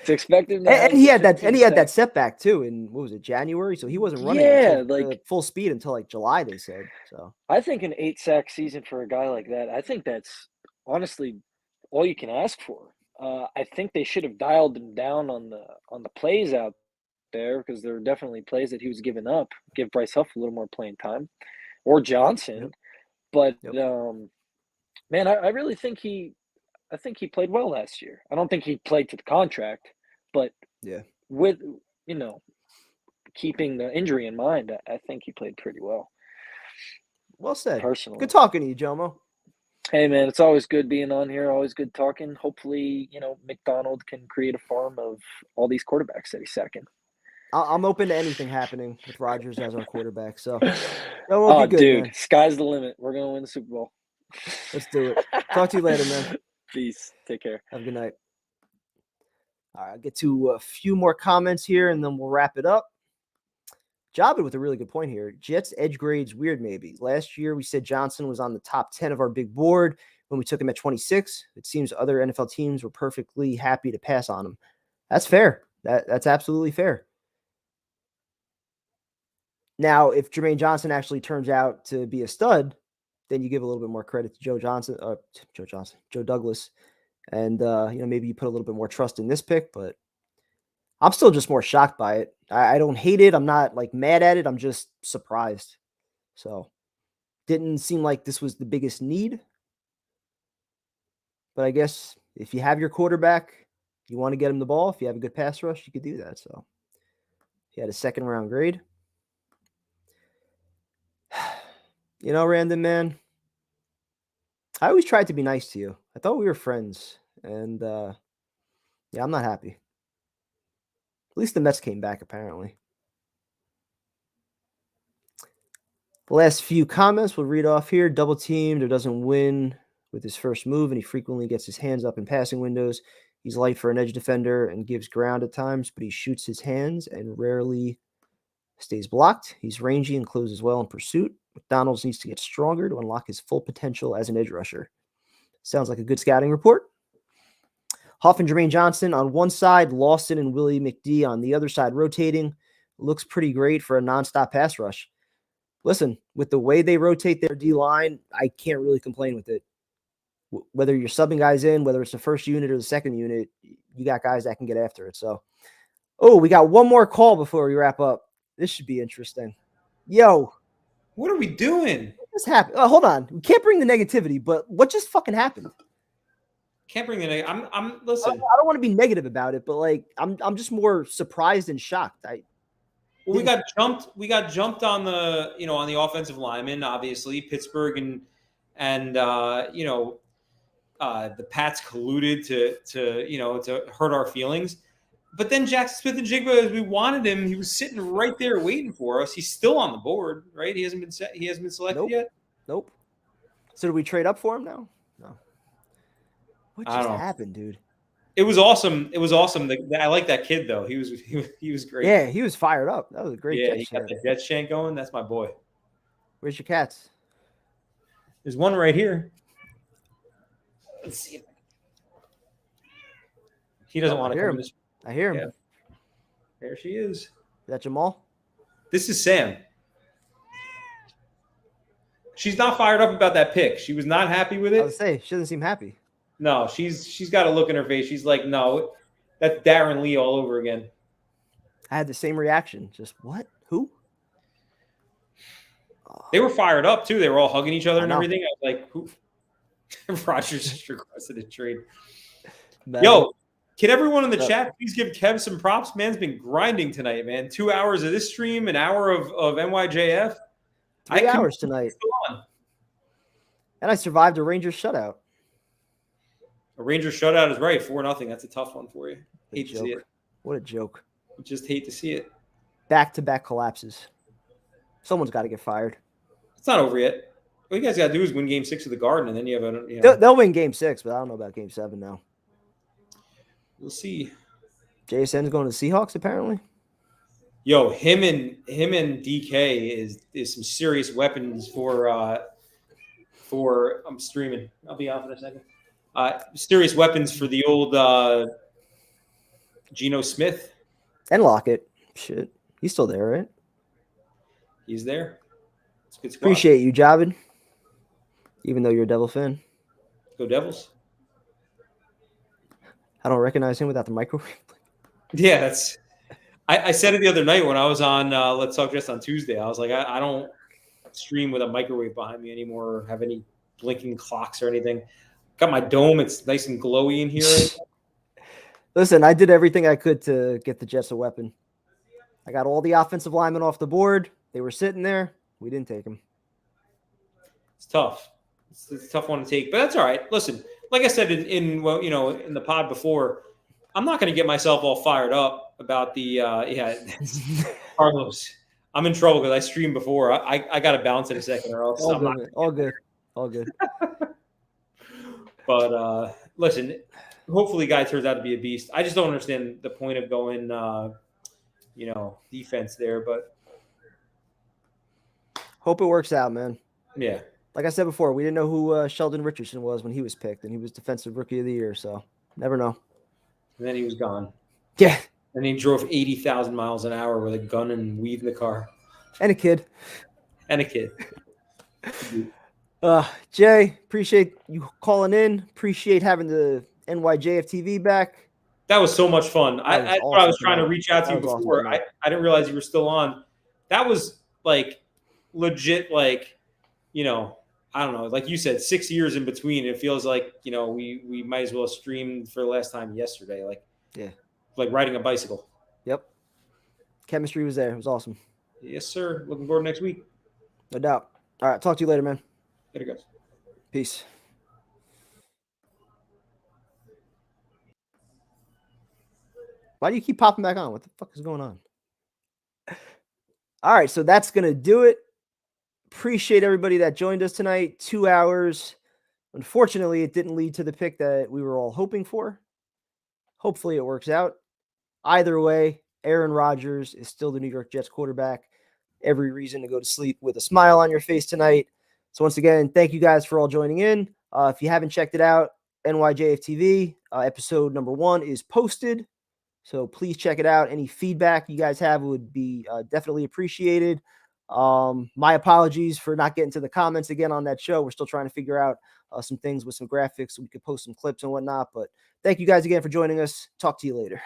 To expect him to and he had that setback too in what was it, January? So he wasn't running full speed until like July, they said. So I think an 8 sack season for a guy like that, I think that's honestly all you can ask for. I think they should have dialed him down on the plays out there because there were definitely plays that he was giving up. Give Bryce Huff a little more playing time, or Johnson. Yep. But man, I really think he played well last year. I don't think he played to the contract, but with keeping the injury in mind, I think he played pretty well. Well said. Personally, good talking to you, Jomo. Hey man, it's always good being on here. Always good talking. Hopefully, McDonald can create a farm of all these quarterbacks that he's sacking. I'm open to anything happening with Rodgers as our quarterback. So, good, dude, man. Sky's the limit. We're gonna win the Super Bowl. Let's do it. Talk to you later, man. Peace. Take care. Have a good night. All right, I'll get to a few more comments here, and then we'll wrap it up. Jabba with a really good point here. Jets edge grades weird maybe. Last year, we said Johnson was on the top 10 of our big board when we took him at 26. It seems other NFL teams were perfectly happy to pass on him. That's fair. That's absolutely fair. Now, if Jermaine Johnson actually turns out to be a stud, then you give a little bit more credit to Joe Douglas. And, maybe you put a little bit more trust in this pick, but I'm still just more shocked by it. I don't hate it. I'm not like mad at it. I'm just surprised. So didn't seem like this was the biggest need. But I guess if you have your quarterback, you want to get him the ball. If you have a good pass rush, you could do that. So he had a 2nd round grade. Random man, I always tried to be nice to you. I thought we were friends. And I'm not happy. At least the Mets came back, apparently. The last few comments we'll read off here. Double teamed or doesn't win with his first move, and he frequently gets his hands up in passing windows. He's light for an edge defender and gives ground at times, but he shoots his hands and rarely stays blocked. He's rangy and closes well in pursuit. McDonald's needs to get stronger to unlock his full potential as an edge rusher. Sounds like a good scouting report. Huff and Jermaine Johnson on one side, Lawson and Willie McD on the other side rotating. Looks pretty great for a nonstop pass rush. Listen, with the way they rotate their D-line, I can't really complain with it. Whether you're subbing guys in, whether it's the first unit or the second unit, you got guys that can get after it. So, we got one more call before we wrap up. This should be interesting. Yo. What are we doing? What just happened? Hold on. We can't bring the negativity, but what just fucking happened? Can't bring the negative. I'm listen. I don't want to be negative about it, but like I'm just more surprised and shocked. We got jumped on the on the offensive lineman, obviously Pittsburgh and the Pats colluded to hurt our feelings. But then Jackson Smith-Njigba, as we wanted him, he was sitting right there waiting for us. He's still on the board, right? He hasn't been selected yet. Nope. So do we trade up for him now? No. What just happened, dude? It was awesome. I like that kid though. He was great. Yeah, he was fired up. That was a great. Yeah, he got the Jets chant going. That's my boy. Where's your cats? There's one right here. Let's see. He doesn't want to come in this. I hear him. Yeah. There she is. Is that Jamal? This is Sam. She's not fired up about that pick. She was not happy with it. I would say she doesn't seem happy. No, she's got a look in her face. She's like, no, that's Darren Lee all over again. I had the same reaction. Just what? Who? They were fired up too. They were all hugging each other and everything. I was like, who? Rogers just requested a trade. Yo, can everyone in the chat please give Kev some props? Man's been grinding tonight, man. 2 hours of this stream, an hour of NYJF. 3 hours tonight. And I survived a Rangers shutout. A Rangers shutout is right. 4-0. That's a tough one for you. Hate to see it. What a joke. You just hate to see it. Back-to-back collapses. Someone's got to get fired. It's not over yet. What you guys got to do is win Game 6 of the Garden, and then you have They'll win Game 6, but I don't know about Game 7 now. We'll see. JSN's going to the Seahawks, apparently. Yo, him and DK is some serious weapons for I'm streaming. I'll be off in a second. Serious weapons for the old Geno Smith. And Lockett. Shit. He's still there, right? He's there. It's a good squad. Appreciate you, Javid. Even though you're a Devil fan. Go Devils. I don't recognize him without the microwave. Yeah, that's. I said it the other night when I was on Let's Talk Just on Tuesday. I was like, I don't stream with a microwave behind me anymore or have any blinking clocks or anything. Got my dome. It's nice and glowy in here. Listen, I did everything I could to get the Jets a weapon. I got all the offensive linemen off the board. They were sitting there. We didn't take them. It's tough. It's a tough one to take, but that's all right. Listen, like I said in the pod before, I'm not going to get myself all fired up about the Carlos. I'm in trouble because I streamed before. I got to bounce in a second or else. All good. All good. But listen, hopefully, guy turns out to be a beast. I just don't understand the point of going, defense there. But hope it works out, man. Yeah. Like I said before, we didn't know who Sheldon Richardson was when he was picked, and he was Defensive Rookie of the Year. So never know. And then he was gone. Yeah. And he drove 80,000 miles an hour with a gun and weed in the car. And a kid. Jay, appreciate you calling in. Appreciate having the NYJF TV back. That was so much fun. I was trying to reach out to you before. Awesome, I didn't realize you were still on. That was like legit, like, I don't know, like you said, 6 years in between. It feels like, we might as well stream for the last time yesterday. Like, yeah, like riding a bicycle. Yep. Chemistry was there. It was awesome. Yes, sir. Looking forward to next week. No doubt. All right. Talk to you later, man. Later, guys. Peace. Why do you keep popping back on? What the fuck is going on? All right. So that's going to do it. Appreciate everybody that joined us tonight. 2 hours. Unfortunately, it didn't lead to the pick that we were all hoping for. Hopefully it works out. Either way, Aaron Rodgers is still the New York Jets quarterback. Every reason to go to sleep with a smile on your face tonight. So once again, thank you guys for all joining in. If you haven't checked it out, NYJF TV, episode number 1 is posted. So please check it out. Any feedback you guys have would be definitely appreciated. My apologies for not getting to the comments again on that show. We're still trying to figure out some things with some graphics so we could post some clips and whatnot. But thank you guys again for joining us. Talk to you later.